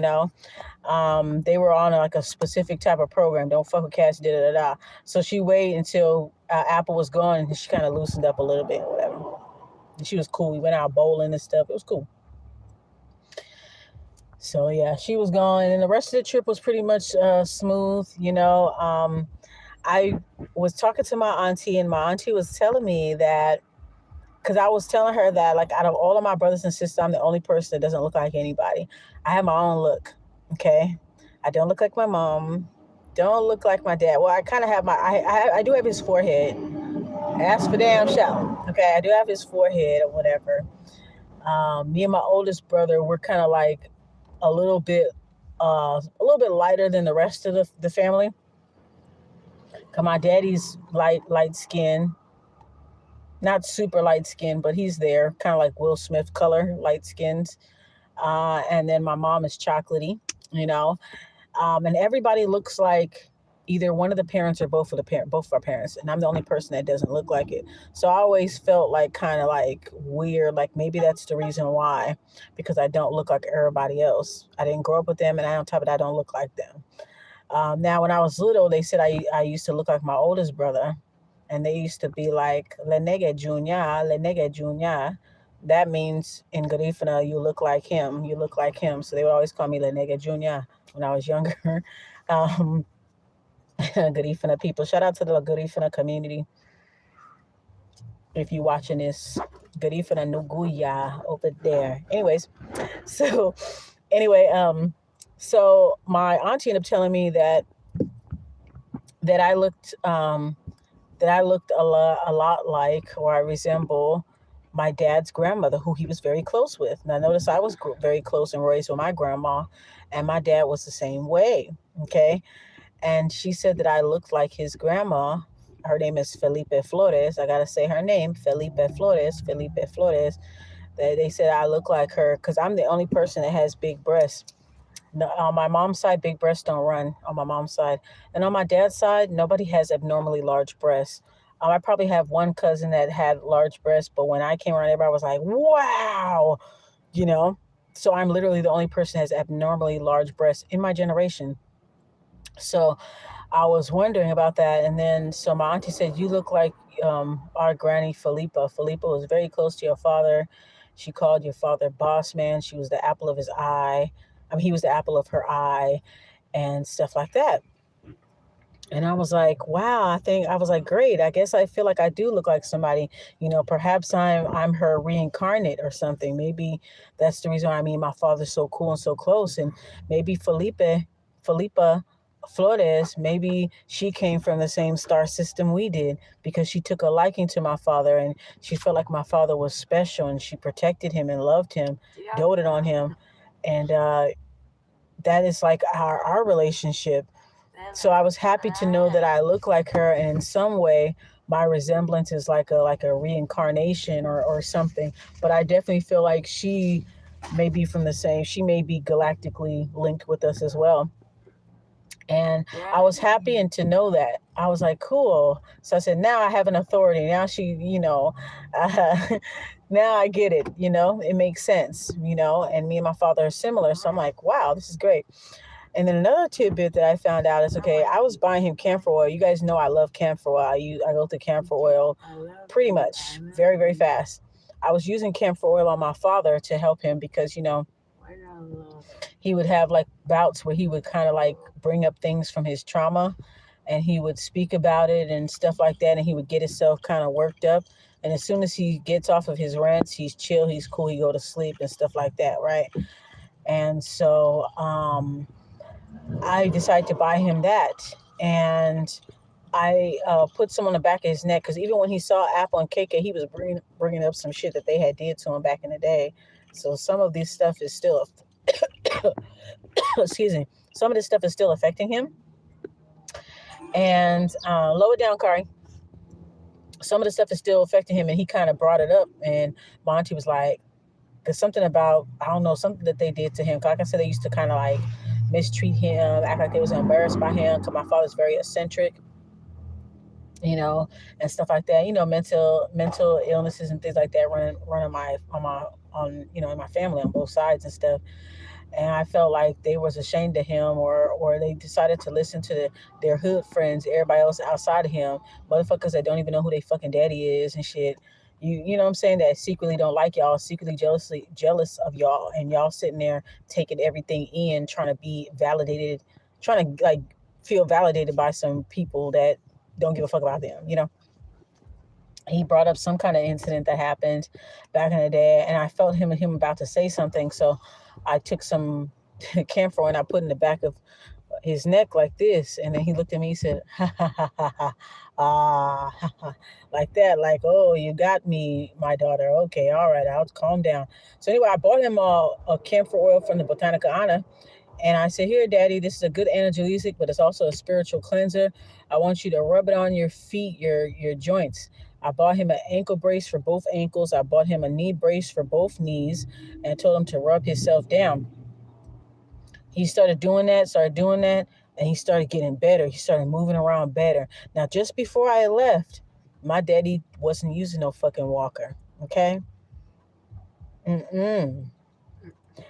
were on like a specific type of program. Don't fuck with Cassie, da da da. So she waited until Apple was gone and she kind of loosened up a little bit, whatever. And she was cool. We went out bowling and stuff. It was cool. So yeah, she was gone, and the rest of the trip was pretty much smooth. I was talking to my auntie, and my auntie was telling me that, because I was telling her that, like, out of all of my brothers and sisters, I'm the only person that doesn't look like anybody. I have my own look. Okay, I don't look like my mom. Don't look like my dad. Well, I kind of have I do have his forehead. That's for damn sure. Okay, I do have his forehead or whatever. Me and my oldest brother, we're kind of like a little bit lighter than the rest of the family. Cause my daddy's light skin, not super light skin, but he's there, kind of like Will Smith color, light skins. And then my mom is chocolatey, and everybody looks like either one of the parents or both of our parents, and I'm the only person that doesn't look like it. So I always felt like kind of like weird, like maybe that's the reason why, because I don't look like everybody else. I didn't grow up with them, and on top of that, I don't look like them. Now, when I was little, they said I used to look like my oldest brother, and they used to be like Lenege Junior, Lenege Junior. That means in Garifuna, you look like him. You look like him. So they would always call me Lenege Junior when I was younger. um, Garifuna people. Shout out to the Garifuna community. If you watching this, Garifuna Nuguya over there. Anyways, so anyway, so my auntie ended up telling me that I looked a lot like, or I resemble my dad's grandmother, who he was very close with. Now, notice I was very close and raised with my grandma, and my dad was the same way. Okay, and she said that I looked like his grandma. Her name is Felipe Flores. I gotta say her name, Felipe Flores. Felipe Flores. They said I look like her because I'm the only person that has big breasts. No, on my mom's side, big breasts don't run on my mom's side. And on my dad's side, nobody has abnormally large breasts. I probably have one cousin that had large breasts, but when I came around, everybody was like, wow, you know? So I'm literally the only person that has abnormally large breasts in my generation. So I was wondering about that. And then, so my auntie said, you look like our granny Felipa. Felipa was very close to your father. She called your father boss man. She was the apple of his eye. I mean, he was the apple of her eye and stuff like that. And I was like, wow, I was like, great. I guess I feel like I do look like somebody, perhaps I'm her reincarnate or something. Maybe that's the reason why my father's so cool and so close. And maybe Felipa Flores, maybe she came from the same star system we did because she took a liking to my father and she felt like my father was special and she protected him and loved him, doted on him. And that is like our relationship. So I was happy to know that I look like her, and in some way, my resemblance is like a reincarnation or something. But I definitely feel like she may be from the same. She may be galactically linked with us as well. And I was happy and to know that. I was like, cool. So I said, now I have an authority. Now uh, now I get it. It makes sense. And me and my father are similar. So I'm like, wow, this is great. And then another tidbit that I found out is, okay, I was buying him camphor oil. You guys know I love camphor oil. I go through camphor oil pretty much very, very fast. I was using camphor oil on my father to help him because, he would have like bouts where he would kind of like bring up things from his trauma and he would speak about it and stuff like that. And he would get himself kind of worked up. And as soon as he gets off of his rants, he's chill, he's cool, he go to sleep and stuff like that, right? And so, I decided to buy him that. And I put some on the back of his neck because even when he saw Apple and KK, he was bringing up some shit that they had did to him back in the day. So some of this stuff is still, excuse me, some of this stuff is still affecting him. And lower down, Kari. Some of the stuff is still affecting him, and he kind of brought it up. And Monty was like, there's something about, I don't know, something that they did to him. Like I said, they used to kind of like mistreat him, act like they was embarrassed by him because my father's very eccentric, and stuff like that. Mental illnesses and things like that run in my family on both sides and stuff. And I felt like they was ashamed of him, or they decided to listen to their hood friends, everybody else outside of him, motherfuckers that don't even know who they fucking daddy is and shit. You know what I'm saying? That secretly don't like y'all, secretly jealous of y'all, and y'all sitting there taking everything in, trying to be validated, trying to like feel validated by some people that don't give a fuck about them. He brought up some kind of incident that happened back in the day, and I felt him about to say something, so I took some camphor and I put in the back of his neck like this, and then he looked at me. He said, "Ha ha ha ha ha, ha, ha," like that, like, "Oh, you got me, my daughter. Okay, all right, I'll calm down." So anyway, I bought him a camphor oil from the Botanica Ana. And I said, here, Daddy, this is a good analgesic, but it's also a spiritual cleanser. I want you to rub it on your feet, your joints. I bought him an ankle brace for both ankles. I bought him a knee brace for both knees and told him to rub himself down. He started doing that. and he started getting better. He started moving around better. Now, just before I left, my daddy wasn't using no fucking walker. Okay. Mm-mm.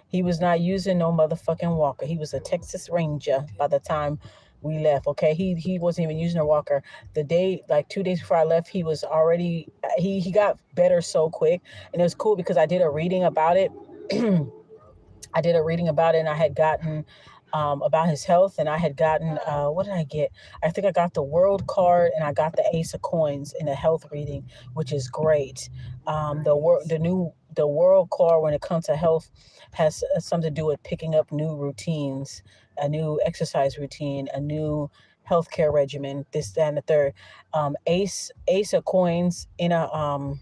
He was not using no motherfucking walker. He was a Texas Ranger by the time we left. Okay, he wasn't even using a walker. The day, like 2 days before I left, he was already he got better so quick, and it was cool because I did a reading about it. I did a reading about it, and I had gotten about his health, and I had gotten what did I get? I think I got the World card, and I got the Ace of Coins in a health reading, which is great. The World card when it comes to health has something to do with picking up new routines, a new exercise routine, a new healthcare regimen, this, that, and the third. Ace of Coins in a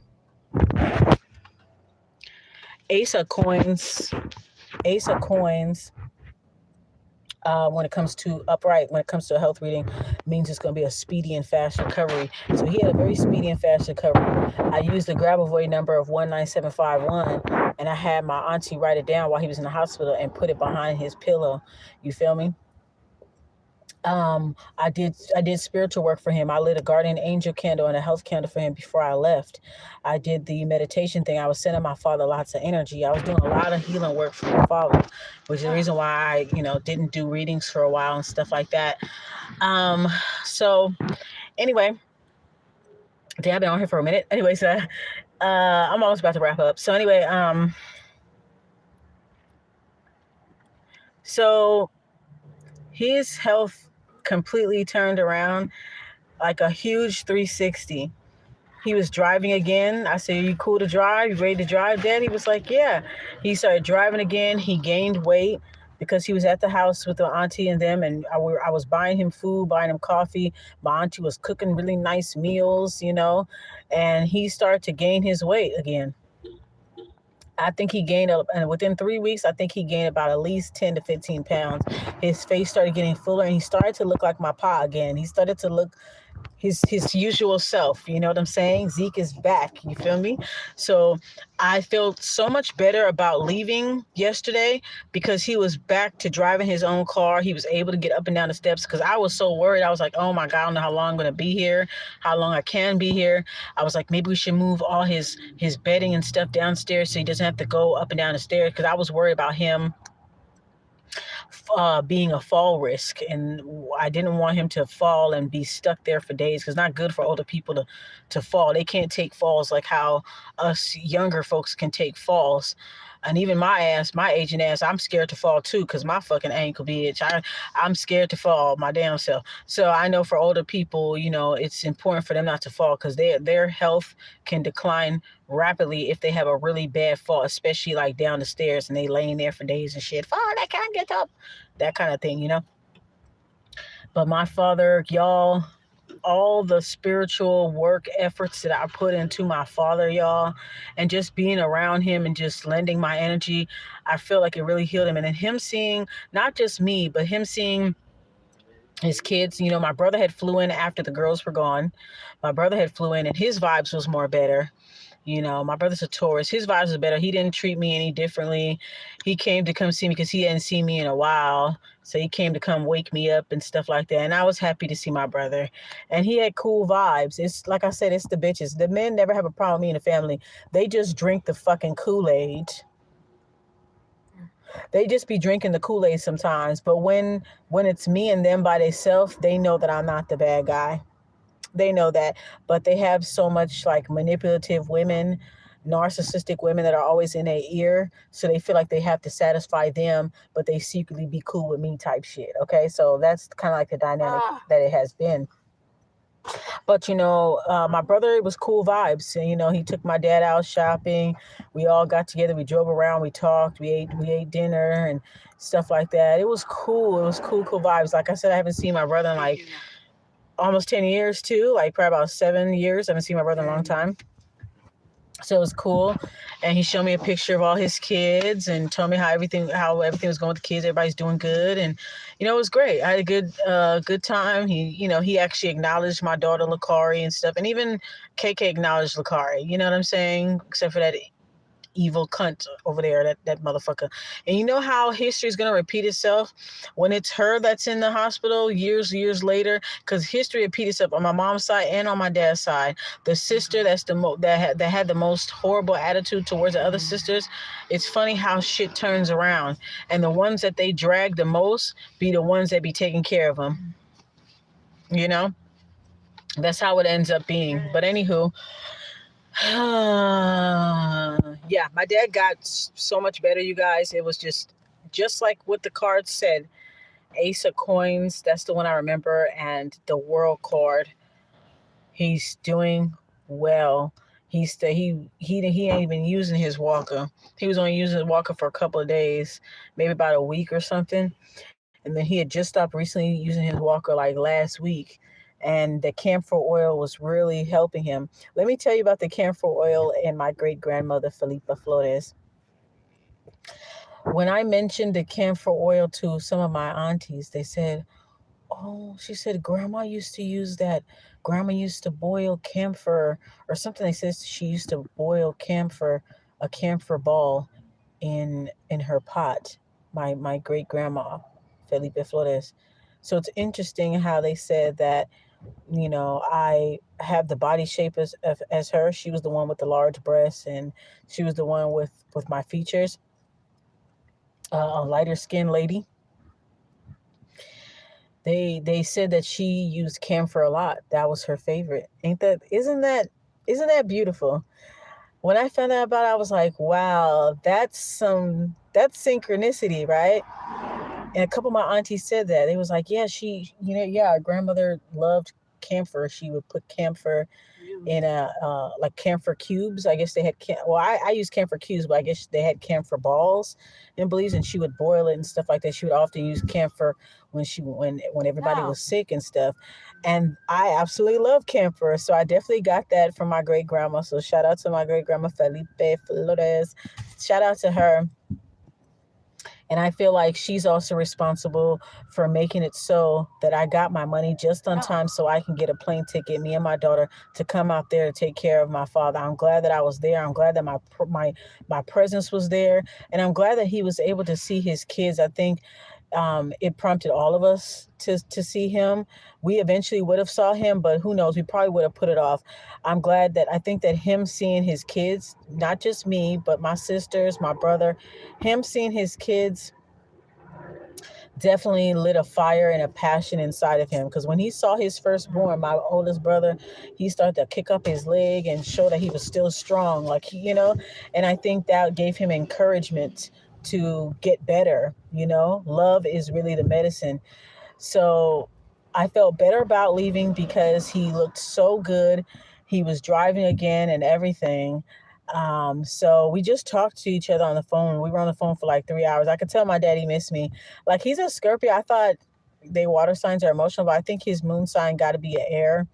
Ace of Coins Ace of Coins, when it comes to upright, when it comes to a health reading, means it's going to be a speedy and fast recovery. So he had a very speedy and fast recovery. I used the Grabavoy number of 19751, and I had my auntie write it down while he was in the hospital and put it behind his pillow. You feel me? I did spiritual work for him. I lit a guardian angel candle and a health candle for him before I left. I did the meditation thing. I was sending my father lots of energy. I was doing a lot of healing work for my father, which is the reason why I, didn't do readings for a while and stuff like that. So anyway, damn, I've been on here for a minute. Anyway, so I'm almost about to wrap up. So anyway, so his health completely turned around like a huge 360. He was driving again. I said, "Are you cool to drive? You ready to drive, Dad?" He was like, "Yeah." He started driving again. He gained weight because he was at the house with the auntie and them, and I was buying him food, buying him coffee. My auntie was cooking really nice meals, and he started to gain his weight again. I think he gained, and within 3 weeks, I think he gained about at least 10 to 15 pounds. His face started getting fuller, and he started to look like my pa again. He started to look his usual self. You know what I'm saying? Zeke is back. You feel me? So I felt so much better about leaving yesterday because he was back to driving his own car. He was able to get up and down the steps because I was so worried. I was like, oh my God, I don't know how long I'm going to be here, how long I can be here. I was like, maybe we should move all his bedding and stuff downstairs so he doesn't have to go up and down the stairs because I was worried about him being a fall risk, and I didn't want him to fall and be stuck there for days because it's not good for older people to fall. They can't take falls like how us younger folks can take falls. And even my aging ass, I'm scared to fall too because my fucking ankle bitch. I'm scared to fall my damn self. So I know for older people, it's important for them not to fall because their health can decline rapidly if they have a really bad fall, especially like down the stairs and they laying there for days and shit. Fall, I can't get up. That kind of thing. But my father, y'all, all the spiritual work efforts that I put into my father, y'all, and just being around him and just lending my energy, I feel like it really healed him. And then him seeing, not just me, but him seeing his kids, my brother had flew in after the girls were gone. My brother had flew in and his vibes was more better. My brother's a Taurus. His vibes was better. He didn't treat me any differently. He came to come see me because he hadn't seen me in a while. So he came to come wake me up and stuff like that. And I was happy to see my brother. And he had cool vibes. It's like I said, it's the bitches. The men never have a problem with me in the family. They just drink the fucking Kool-Aid. They just be drinking the Kool-Aid sometimes. But when it's me and them by themselves, they know that I'm not the bad guy. They know that, but they have so much like manipulative women, narcissistic women that are always in their ear. So they feel like they have to satisfy them, but they secretly be cool with me type shit. Okay. So that's kind of like the dynamic that it has been. But, my brother, it was cool vibes. And, he took my dad out shopping. We all got together. We drove around. We talked. We ate dinner and stuff like that. It was cool. It was cool vibes. Like I said, I haven't seen my brother in like almost 10 years too, like probably about 7 years. I haven't seen my brother in a long time. So it was cool. And he showed me a picture of all his kids and told me how everything was going with the kids. Everybody's doing good. And, it was great. I had a good time. He actually acknowledged my daughter, Lakari, and stuff. And even KK acknowledged Lakari. You know what I'm saying? Except for that evil cunt over there, that motherfucker. And you know how history is going to repeat itself when it's her that's in the hospital years later, because history repeats itself on my mom's side and on my dad's side. The sister that's that had the most horrible attitude towards the other sisters. It's funny how shit turns around, and the ones that they drag the most be the ones that be taking care of them. You know, that's how it ends up being. But anywho, yeah, my dad got so much better, you guys. It was just like what the card said. Ace of Coins, that's the one I remember, and the World card. He's doing well. He ain't even using his walker. He was only using his walker for a couple of days, maybe about a week or something. And then he had just stopped recently using his walker like last week. And the camphor oil was really helping him. Let me tell you about the camphor oil and my great grandmother, Felipa Flores. When I mentioned the camphor oil to some of my aunties, they said, "Oh," she said, "Grandma used to use that. Grandma used to boil camphor or something." They said she used to boil camphor, a camphor ball in her pot. My great grandma, Felipe Flores. So it's interesting how they said that, I have the body shape as her. She was the one with the large breasts, and she was the one with my features, a lighter skinned lady. They said that she used camphor a lot. That was her favorite. Isn't that beautiful? When I found out about it, I was like, wow, that's synchronicity, right? And a couple of my aunties said that. They was like, yeah, our grandmother loved camphor. She would put camphor in a like camphor cubes. I guess they had I use camphor cubes, but I guess they had camphor balls in Belize, and she would boil it and stuff like that. She would often use camphor when everybody was sick and stuff. And I absolutely love camphor, so I definitely got that from my great grandma. So shout out to my great grandma Felipe Flores. Shout out to her. And I feel like she's also responsible for making it so that I got my money just on time so I can get a plane ticket, me and my daughter, to come out there to take care of my father. I'm glad that I was there. I'm glad that my presence was there. And I'm glad that he was able to see his kids. I think it prompted all of us to see him. We eventually would have saw him, but who knows? We probably would have put it off. I think that him seeing his kids, not just me, but my sisters, my brother, him seeing his kids definitely lit a fire and a passion inside of him. Because when he saw his firstborn, my oldest brother, he started to kick up his leg and show that he was still strong, and I think that gave him encouragement to get better. Love is really the medicine. So I felt better about leaving because he looked so good. He was driving again and everything. So we just talked to each other on the phone. We were on the phone for like 3 hours. I could tell my daddy missed me. Like, he's a Scorpio. I thought they water signs are emotional, but I think his moon sign got to be an air.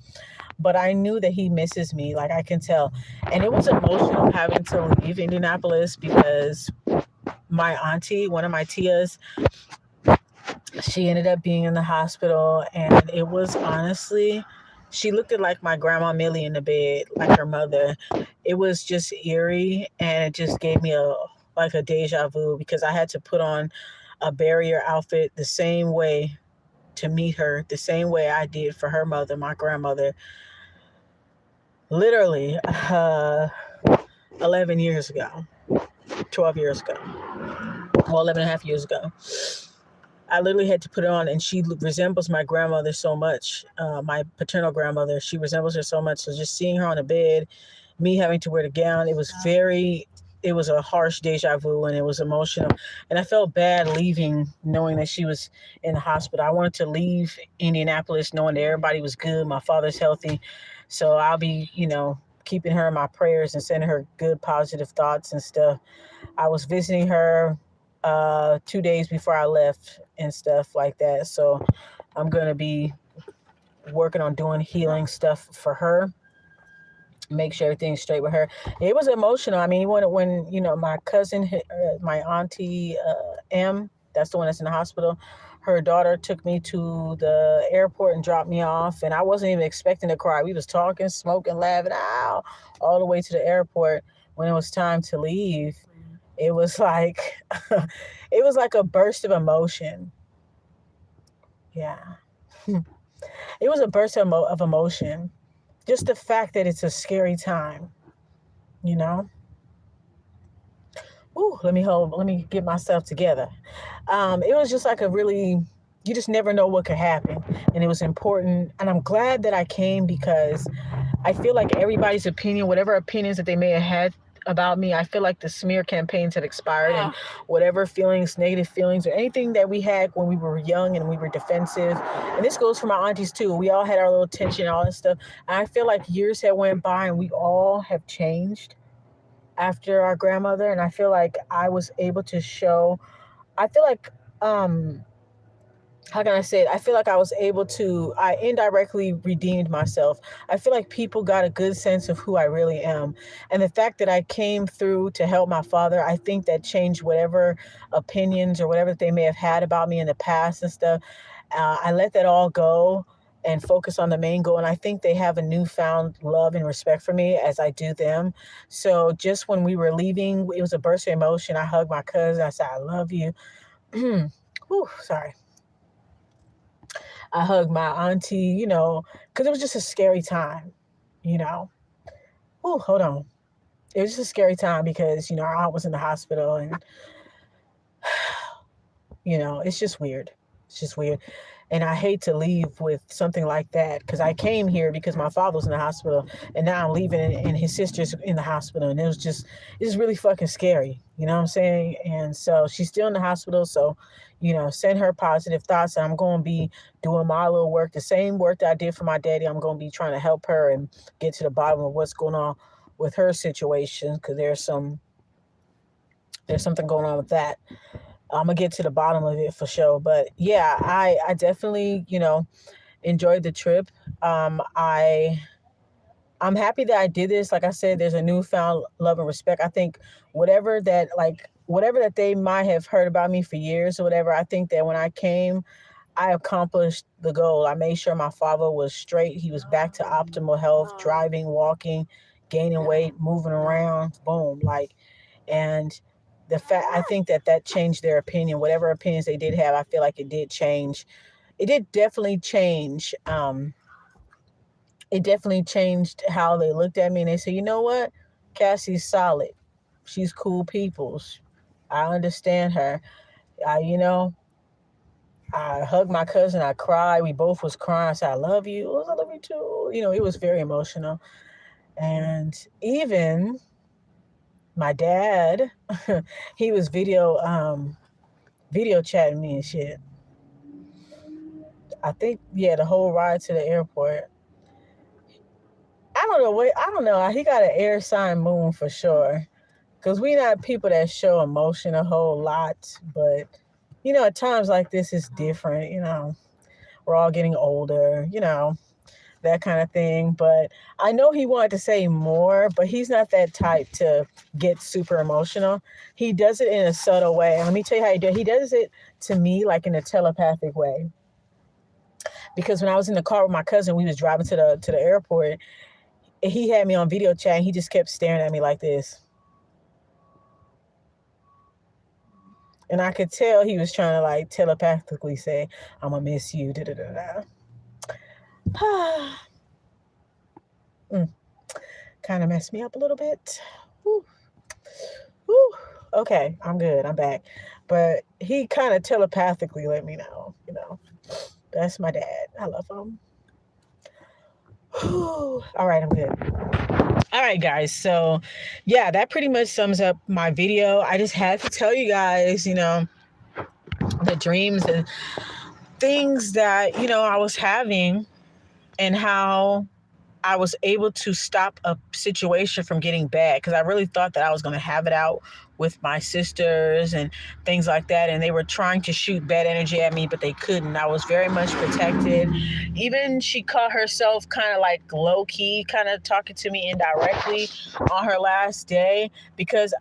But I knew that he misses me. Like, I can tell. And it was emotional having to leave Indianapolis because my auntie, one of my tias, she ended up being in the hospital, and it was honestly, she looked at like my grandma Millie in the bed, like her mother. It was just eerie, and it just gave me a deja vu because I had to put on a barrier outfit the same way to meet her, the same way I did for her mother, my grandmother, literally 11 years ago, 12 years ago, well, 11 and a half years ago. I literally had to put it on, and she resembles my grandmother so much, my paternal grandmother. She resembles her so much. So just seeing her on the bed, me having to wear the gown, it was a harsh deja vu, and it was emotional. And I felt bad leaving, knowing that she was in the hospital. I wanted to leave Indianapolis knowing that everybody was good, my father's healthy. So I'll be, keeping her in my prayers and sending her good, positive thoughts and stuff. I was visiting her 2 days before I left and stuff like that. So I'm going to be working on doing healing stuff for her, make sure everything's straight with her. It was emotional. I mean, when my cousin, my auntie M, that's the one that's in the hospital, her daughter took me to the airport and dropped me off, and I wasn't even expecting to cry. We was talking, smoking, laughing, all the way to the airport. when it was time to leave, it was like it was like a burst of emotion. Yeah. It was a burst of emotion. Just the fact that it's a scary time, you know? Ooh, let me get myself together. It was just like a really, you just never know what could happen. And it was important. And I'm glad that I came because I feel like everybody's opinion, whatever opinions that they may have had about me, I feel like the smear campaigns had expired, and whatever feelings, negative feelings, or anything that we had when we were young and we were defensive. And this goes for my aunties too. We all had our little tension and all that stuff. And I feel like years have went by and we all have changed after our grandmother. And I feel like I was able to show, I feel like, how can I say it? I feel like I indirectly redeemed myself. I feel like people got a good sense of who I really am. And the fact that I came through to help my father, I think that changed whatever opinions or whatever they may have had about me in the past and stuff. I let that all go and focus on the main goal. And I think they have a newfound love and respect for me as I do them. So just when we were leaving, it was a burst of emotion. I hugged my cousin. I said, I love you. Whew, sorry. I hugged my auntie, because it was just a scary time, you know. Oh, hold on. It was just a scary time because, our aunt was in the hospital and, it's just weird. It's just weird. And I hate to leave with something like that because I came here because my father was in the hospital and now I'm leaving and his sister's in the hospital. And it's really fucking scary. You know what I'm saying? And so she's still in the hospital. So, send her positive thoughts. And I'm going to be doing my little work, the same work that I did for my daddy. I'm going to be trying to help her and get to the bottom of what's going on with her situation because there's something going on with that. I'm gonna get to the bottom of it for sure. But yeah, I definitely, enjoyed the trip. I'm happy that I did this. Like I said, there's a newfound love and respect. I think whatever that they might have heard about me for years or whatever, I think that when I came, I accomplished the goal. I made sure my father was straight. He was back to optimal health, driving, walking, gaining weight, moving around, boom. And I think that changed their opinion. Whatever opinions they did have, I feel like it did change. It did definitely change. It definitely changed how they looked at me, and they said, you know what, Cassie's solid. She's cool peoples. I understand her. I hugged my cousin. I cried. We both was crying. I said, I love you. I love you too. It was very emotional. And even my dad, he was video chatting me and shit. I think, yeah, the whole ride to the airport. I don't know what, I don't know. He got an air sign moon for sure. Because we not people that show emotion a whole lot. But, at times like this is different. We're all getting older, that kind of thing. But I know he wanted to say more, but he's not that type to get super emotional. He does it in a subtle way. And let me tell you how he does it. He does it to me like in a telepathic way. Because when I was in the car with my cousin, we was driving to the airport. He had me on video chat. And he just kept staring at me like this, and I could tell he was trying to like telepathically say, "I'm gonna miss you." Da da da da. Kind of messed me up a little bit. Whew. Whew. Okay, I'm good. I'm back. But he kind of telepathically let me know. That's my dad. I love him. Whew. All right, I'm good. All right, guys. So, yeah, that pretty much sums up my video. I just had to tell you guys, the dreams and things that, I was having and how I was able to stop a situation from getting bad because I really thought that I was going to have it out with my sisters and things like that. And they were trying to shoot bad energy at me, but they couldn't. I was very much protected. Even she caught herself kind of like low key, kind of talking to me indirectly on her last day because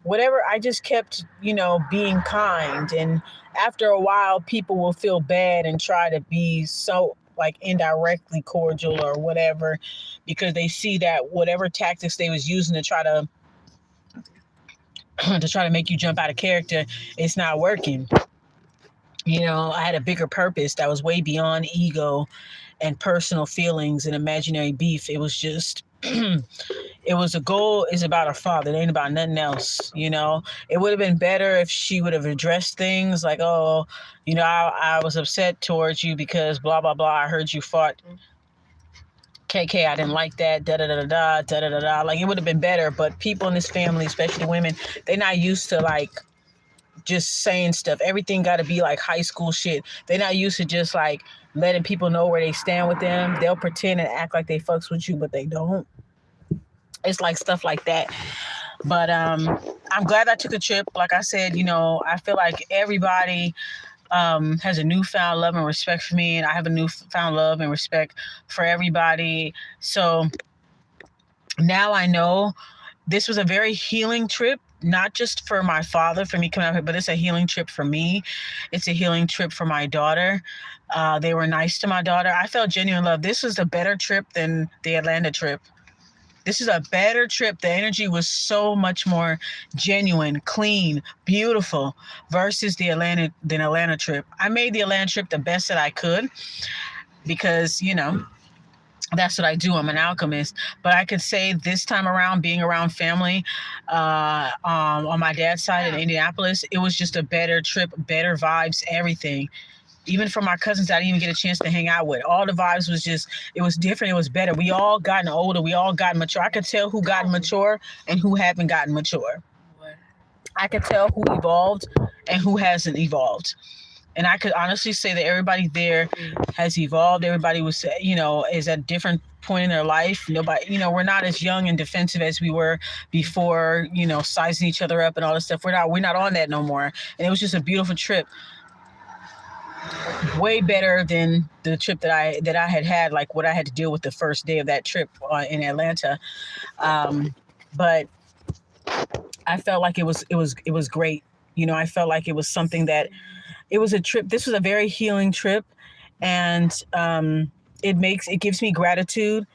whatever, I just kept, being kind. And after a while, people will feel bad and try to be so like indirectly cordial or whatever because they see that whatever tactics they was using to try to to try to make you jump out of character, it's not working. You know, I had a bigger purpose that was way beyond ego and personal feelings and imaginary beef. It was just it was a goal is about her father. It ain't about nothing else. You know, it would have been better if she would have addressed things like, oh, you know, I was upset towards you because blah blah blah. I heard you fought KK. I didn't like that. Da da da da da da da da. Like it would have been better. But people in this family, especially women, they're not used to like just saying stuff. Everything got to be like high school shit. They're not used to just like letting people know where they stand with them. They'll pretend and act like they fucks with you, but they don't. It's like stuff like that. But I'm glad I took a trip. Like I said, you know, I feel like everybody has a newfound love and respect for me, and I have a newfound love and respect for everybody. So now I know this was a very healing trip, not just for my father, for me coming out here, but it's a healing trip for me. It's a healing trip for my daughter. They were nice to my daughter. I felt genuine love. This was a better trip than the Atlanta trip. This is a better trip. The energy was so much more genuine, clean, beautiful versus the Atlanta trip. I made the Atlanta trip the best that I could because, you know, that's what I do. I'm an alchemist. But I could say this time around, being around family on my dad's side in Indianapolis, it was just a better trip, better vibes, everything. Even for my cousins, I didn't even get a chance to hang out with. All the vibes was just, it was different. It was better. We all gotten older. We all gotten mature. I could tell who gotten mature and who haven't gotten mature. I could tell who evolved and who hasn't evolved. And I could honestly say that everybody there has evolved. Everybody was, you know, is at a different point in their life. Nobody, you know, we're not as young and defensive as we were before, you know, sizing each other up and all this stuff. We're not on that no more. And it was just a beautiful trip. Way better than the trip that I had, like what I had to deal with the first day of that trip in Atlanta. But I felt like it was great. You know, I felt like it was something that it was a trip. This was a very healing trip, and it gives me gratitude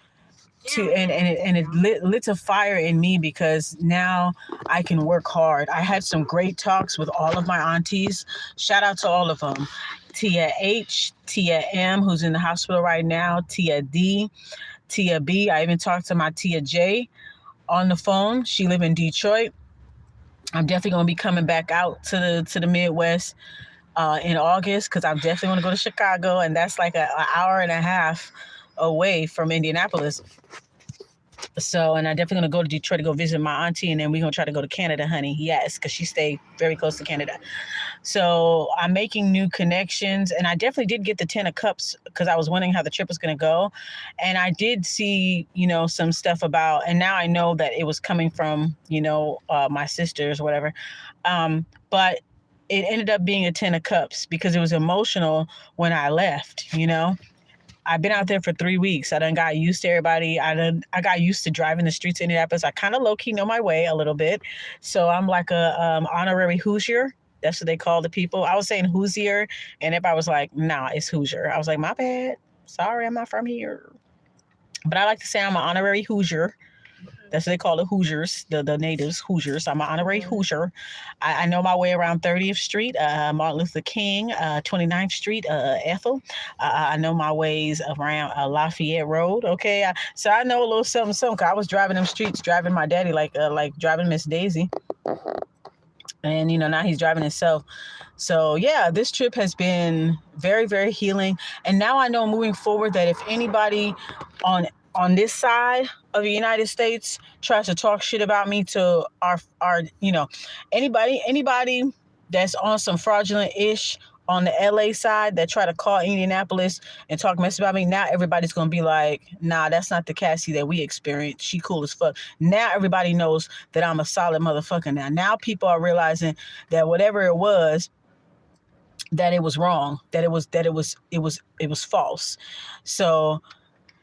to and it lit a fire in me because now I can work hard. I had some great talks with all of my aunties. Shout out to all of them. Tia H, Tia M, who's in the hospital right now, Tia D, Tia B. I even talked to my Tia J on the phone. She live in Detroit. I'm definitely gonna be coming back out to the Midwest in August because I'm definitely want to go to Chicago, and that's like an hour and a half away from Indianapolis. So, and I definitely gonna go to Detroit to go visit my auntie, and then we're gonna try to go to Canada, honey. Yes, because she stayed very close to Canada. So I'm making new connections, and I definitely did get the 10 of Cups because I was wondering how the trip was gonna go, and I did see, you know, some stuff about, and now I know that it was coming from, you know, my sisters or whatever, but it ended up being a 10 of Cups because it was emotional when I left, you know. I've been out there for 3 weeks. I done got used to everybody. I got used to driving the streets of Indianapolis. I kind of low key know my way a little bit. So I'm like a honorary Hoosier. That's what they call the people. I was saying Hoosier, and everybody was like, nah, it's Hoosier. I was like, my bad. Sorry, I'm not from here. But I like to say I'm an honorary Hoosier. That's what they call the Hoosiers, the natives, Hoosiers. I'm an honorary Hoosier. I know my way around 30th Street, Martin Luther King, 29th Street, Ethel. I know my ways around Lafayette Road. Okay, so I know a little something, something. 'Cause I was driving them streets, driving my daddy like driving Miss Daisy. And, you know, now he's driving himself. So, yeah, this trip has been very, very healing. And now I know moving forward that if anybody on this side of the United States tries to talk shit about me to our you know, anybody that's on some fraudulent-ish on the LA side that try to call Indianapolis and talk mess about me, now everybody's going to be like, nah, that's not the Cassie that we experienced. She cool as fuck. Now everybody knows that I'm a solid motherfucker now. Now people are realizing that whatever it was, that it was wrong, that it was false. So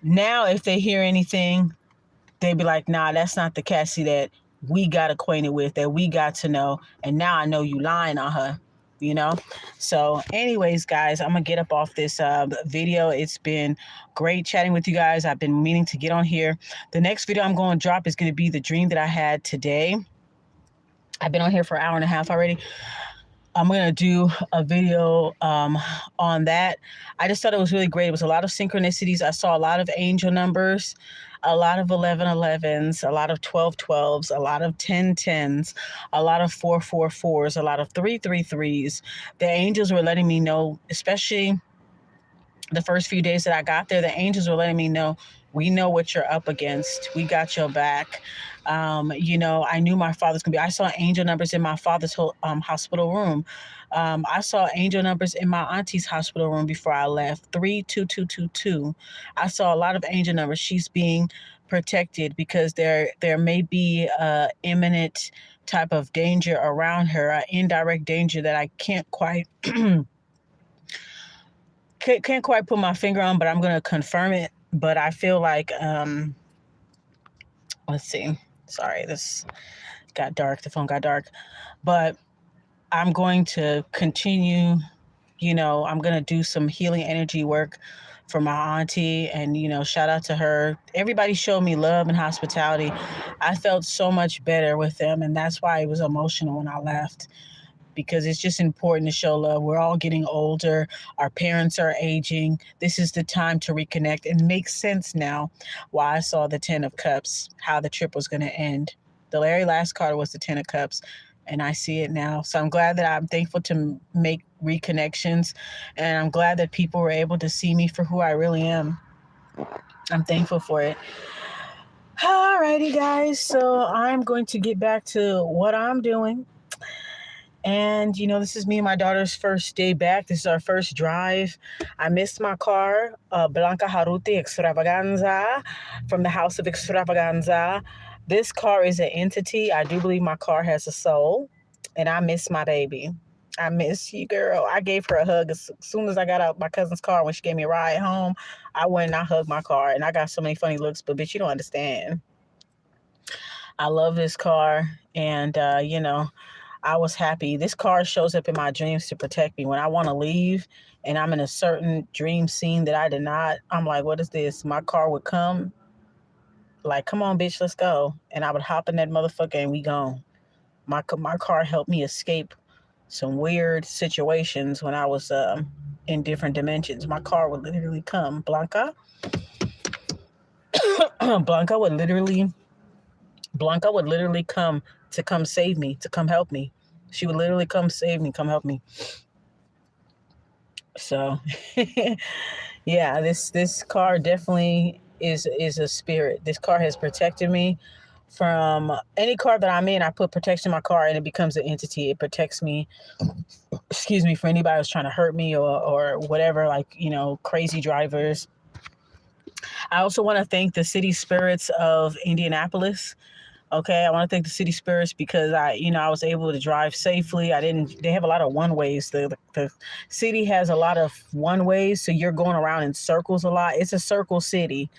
now if they hear anything, they'd be like, nah, that's not the Cassie that we got acquainted with, that we got to know. And now I know you lying on her, you know? So anyways, guys, I'm going to get up off this video. It's been great chatting with you guys. I've been meaning to get on here. The next video I'm going to drop is going to be the dream that I had today. I've been on here for an hour and a half already. I'm going to do a video on that. I just thought it was really great. It was a lot of synchronicities. I saw a lot of angel numbers, a lot of 1111s, a lot of 1212s, a lot of 1010s, a lot of 444s, a lot of 333s. The angels were letting me know, especially the first few days that I got there, the angels were letting me know, we know what you're up against. We got your back. I knew my father's gonna be. I saw angel numbers in my father's hospital room. I saw angel numbers in my auntie's hospital room before I left. 32222. I saw a lot of angel numbers. She's being protected because there may be imminent type of danger around her, indirect danger that I can't quite can't quite put my finger on, but I'm going to confirm it. But I feel like, let's see. Sorry, this got dark. The phone got dark. But I'm going to continue, I'm going to do some healing energy work for my auntie. And, shout out to her. Everybody showed me love and hospitality. I felt so much better with them. And that's why it was emotional when I left, because it's just important to show love. We're all getting older. Our parents are aging. This is the time to reconnect. It makes sense now why I saw the 10 of Cups, how the trip was going to end. The very last card was the 10 of Cups, and I see it now. So I'm glad that I'm thankful to make reconnections, and I'm glad that people were able to see me for who I really am. I'm thankful for it. Alrighty, guys. So I'm going to get back to what I'm doing. And, this is me and my daughter's first day back. This is our first drive. I missed my car, Blanca Haruti Extravaganza, from the House of Extravaganza. This car is an entity. I do believe my car has a soul. And I miss my baby. I miss you, girl. I gave her a hug as soon as I got out my cousin's car when she gave me a ride home. I went and I hugged my car. And I got so many funny looks, but bitch, you don't understand. I love this car. And, I was happy. This car shows up in my dreams to protect me. When I want to leave and I'm in a certain dream scene that I did not, I'm like, what is this? My car would come, like, come on, bitch, let's go. And I would hop in that motherfucker and we gone. My car helped me escape some weird situations when I was in different dimensions. My car would literally come. Blanca would literally come to come save me, to come help me. She would literally come save me, come help me. So, yeah, this car definitely is a spirit. This car has protected me from any car that I'm in. I put protection in my car and it becomes an entity. It protects me, for anybody who's trying to hurt me or whatever, like, crazy drivers. I also want to thank the city spirits of Indianapolis. Okay, I want to thank the city spirits because I was able to drive safely. They have a lot of one ways. The city has a lot of one ways, so you're going around in circles a lot. It's a circle city,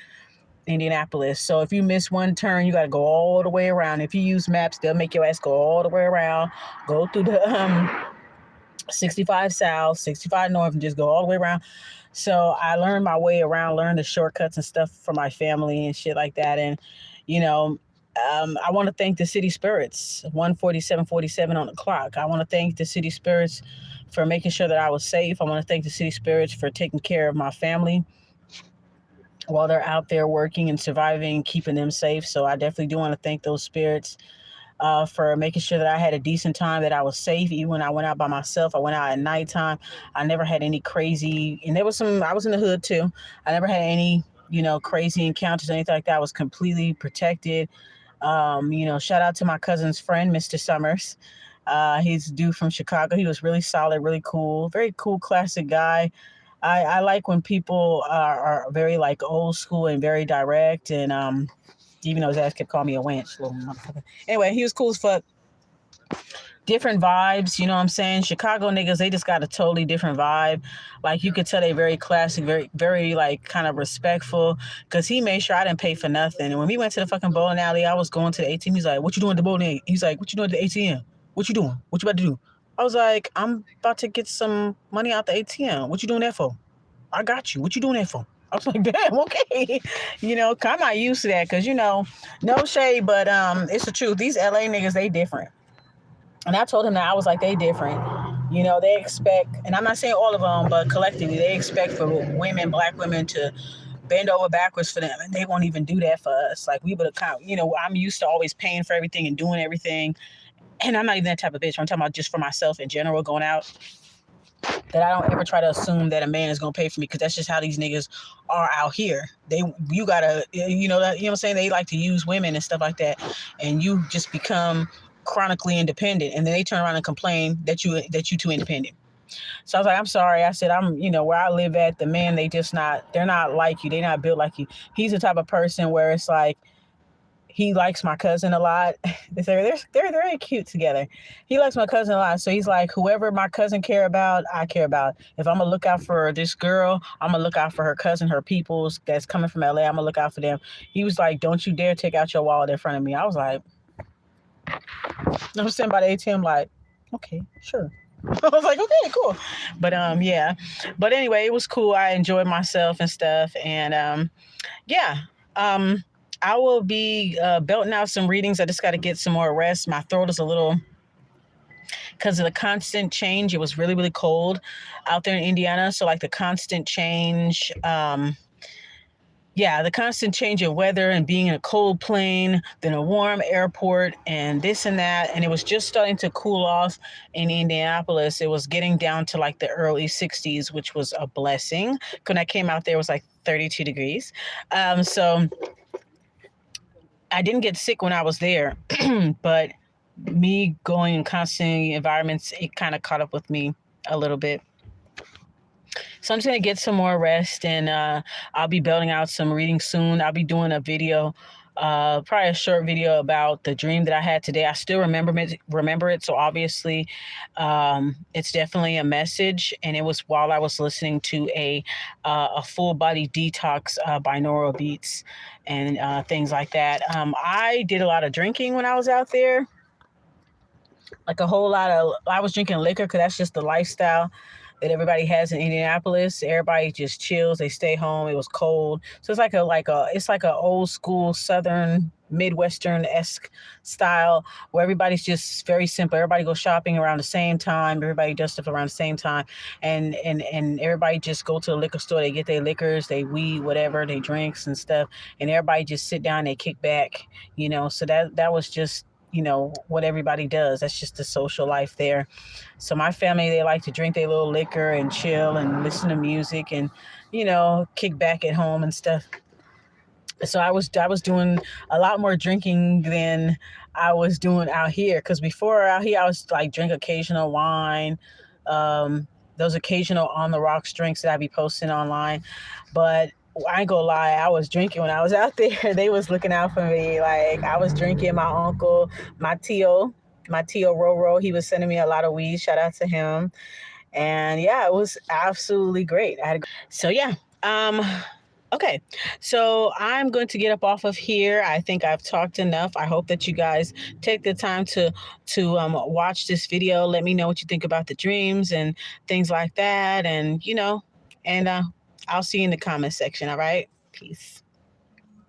Indianapolis. So if you miss one turn, you got to go all the way around. If you use maps, they'll make your ass go all the way around, go through the 65 South, 65 North, and just go all the way around. So I learned my way around, learned the shortcuts and stuff for my family and shit like that. And, I want to thank the city spirits, 147:47 on the clock. I want to thank the city spirits for making sure that I was safe. I want to thank the city spirits for taking care of my family while they're out there working and surviving, keeping them safe. So I definitely do want to thank those spirits for making sure that I had a decent time, that I was safe. Even when I went out by myself, I went out at nighttime. I never had any crazy, and I was in the hood too. I never had any, crazy encounters or anything like that. I was completely protected. Shout out to my cousin's friend, Mr. Summers. He's a dude from Chicago. He was really solid, really cool, very cool, classic guy. I like when people are very like old school and very direct, and even though his ass kept calling me a wench, little motherfucker. Anyway, he was cool as fuck. Different vibes, you know what I'm saying? Chicago niggas, they just got a totally different vibe. Like, you could tell they very classic, very, very, like, kind of respectful, because he made sure I didn't pay for nothing. And when we went to the fucking bowling alley, I was going to the ATM. He's like, what you doing at the bowling? He's like, what you doing at the ATM? What you doing? What you about to do? I was like, I'm about to get some money out the ATM. What you doing that for? I got you. What you doing that for? I was like, damn, okay. I'm not used to that because, no shade, but it's the truth. These LA niggas, they different. And I told him that I was like, they different. You know, they expect, and I'm not saying all of them, but collectively, they expect for women, black women, to bend over backwards for them, and they won't even do that for us. Like we would account. You know, I'm used to always paying for everything and doing everything, and I'm not even that type of bitch. I'm talking about just for myself in general, going out. That I don't ever try to assume that a man is gonna pay for me because that's just how these niggas are out here. You gotta, you know that, you know what I'm saying. They like to use women and stuff like that, and you just become chronically independent, and then they turn around and complain that you too independent. So I was like, I'm sorry. I said, I'm, you know, where I live at, the men, they're not like you. They're not built like you. He's the type of person where it's like, he likes my cousin a lot. They're very cute together. He likes my cousin a lot. So he's like, whoever my cousin care about, I care about. If I'm gonna look out for this girl, I'm gonna look out for her cousin, her peoples that's coming from LA. I'm gonna look out for them. He was like, don't you dare take out your wallet in front of me. I was like, I'm sitting by the ATM like, okay, sure. I was like, okay, cool. But yeah. But anyway, it was cool. I enjoyed myself and stuff. And yeah. I will be belting out some readings. I just got to get some more rest. My throat is a little, because of the constant change. It was really, really cold out there in Indiana. So, like, the constant change, the constant change of weather and being in a cold plane, then a warm airport, and this and that. And it was just starting to cool off in Indianapolis. It was getting down to like the early 60s, which was a blessing. When I came out there, it was like 32 degrees. So I didn't get sick when I was there, but me going in constant environments, it kind of caught up with me a little bit. So I'm just going to get some more rest, and I'll be building out some reading soon. I'll be doing a video, probably a short video about the dream that I had today. I still remember it. So obviously it's definitely a message. And it was while I was listening to a full body detox binaural beats and things like that. I did a lot of drinking when I was out there. Like a whole lot of, I was drinking liquor because that's just the lifestyle that everybody has in Indianapolis. Everybody just chills. They stay home. It was cold. So it's it's like a old school Southern Midwestern-esque style where everybody's just very simple. Everybody goes shopping around the same time. Everybody does stuff around the same time. And everybody just go to the liquor store. They get their liquors, they weed, whatever, they drinks and stuff. And everybody just sit down, they kick back, you know. So that was just, you know, what everybody does. That's just the social life there. So my family, they like to drink their little liquor and chill and listen to music and, you know, kick back at home and stuff. So I was doing a lot more drinking than I was doing out here. Because before out here, I was like drink occasional wine, those occasional on the rocks drinks that I be posting online. But I ain't gonna lie, I was drinking when I was out there. They was looking out for me. Like I was drinking. My uncle, my tio Roro, he was sending me a lot of weed. Shout out to him. And yeah, it was absolutely great. So yeah. Okay, so I'm going to get up off of here. I think I've talked enough. I hope that you guys take the time to watch this video. Let me know what you think about the dreams and things like that. And, you know, and I'll see you in the comment section. All right. Peace.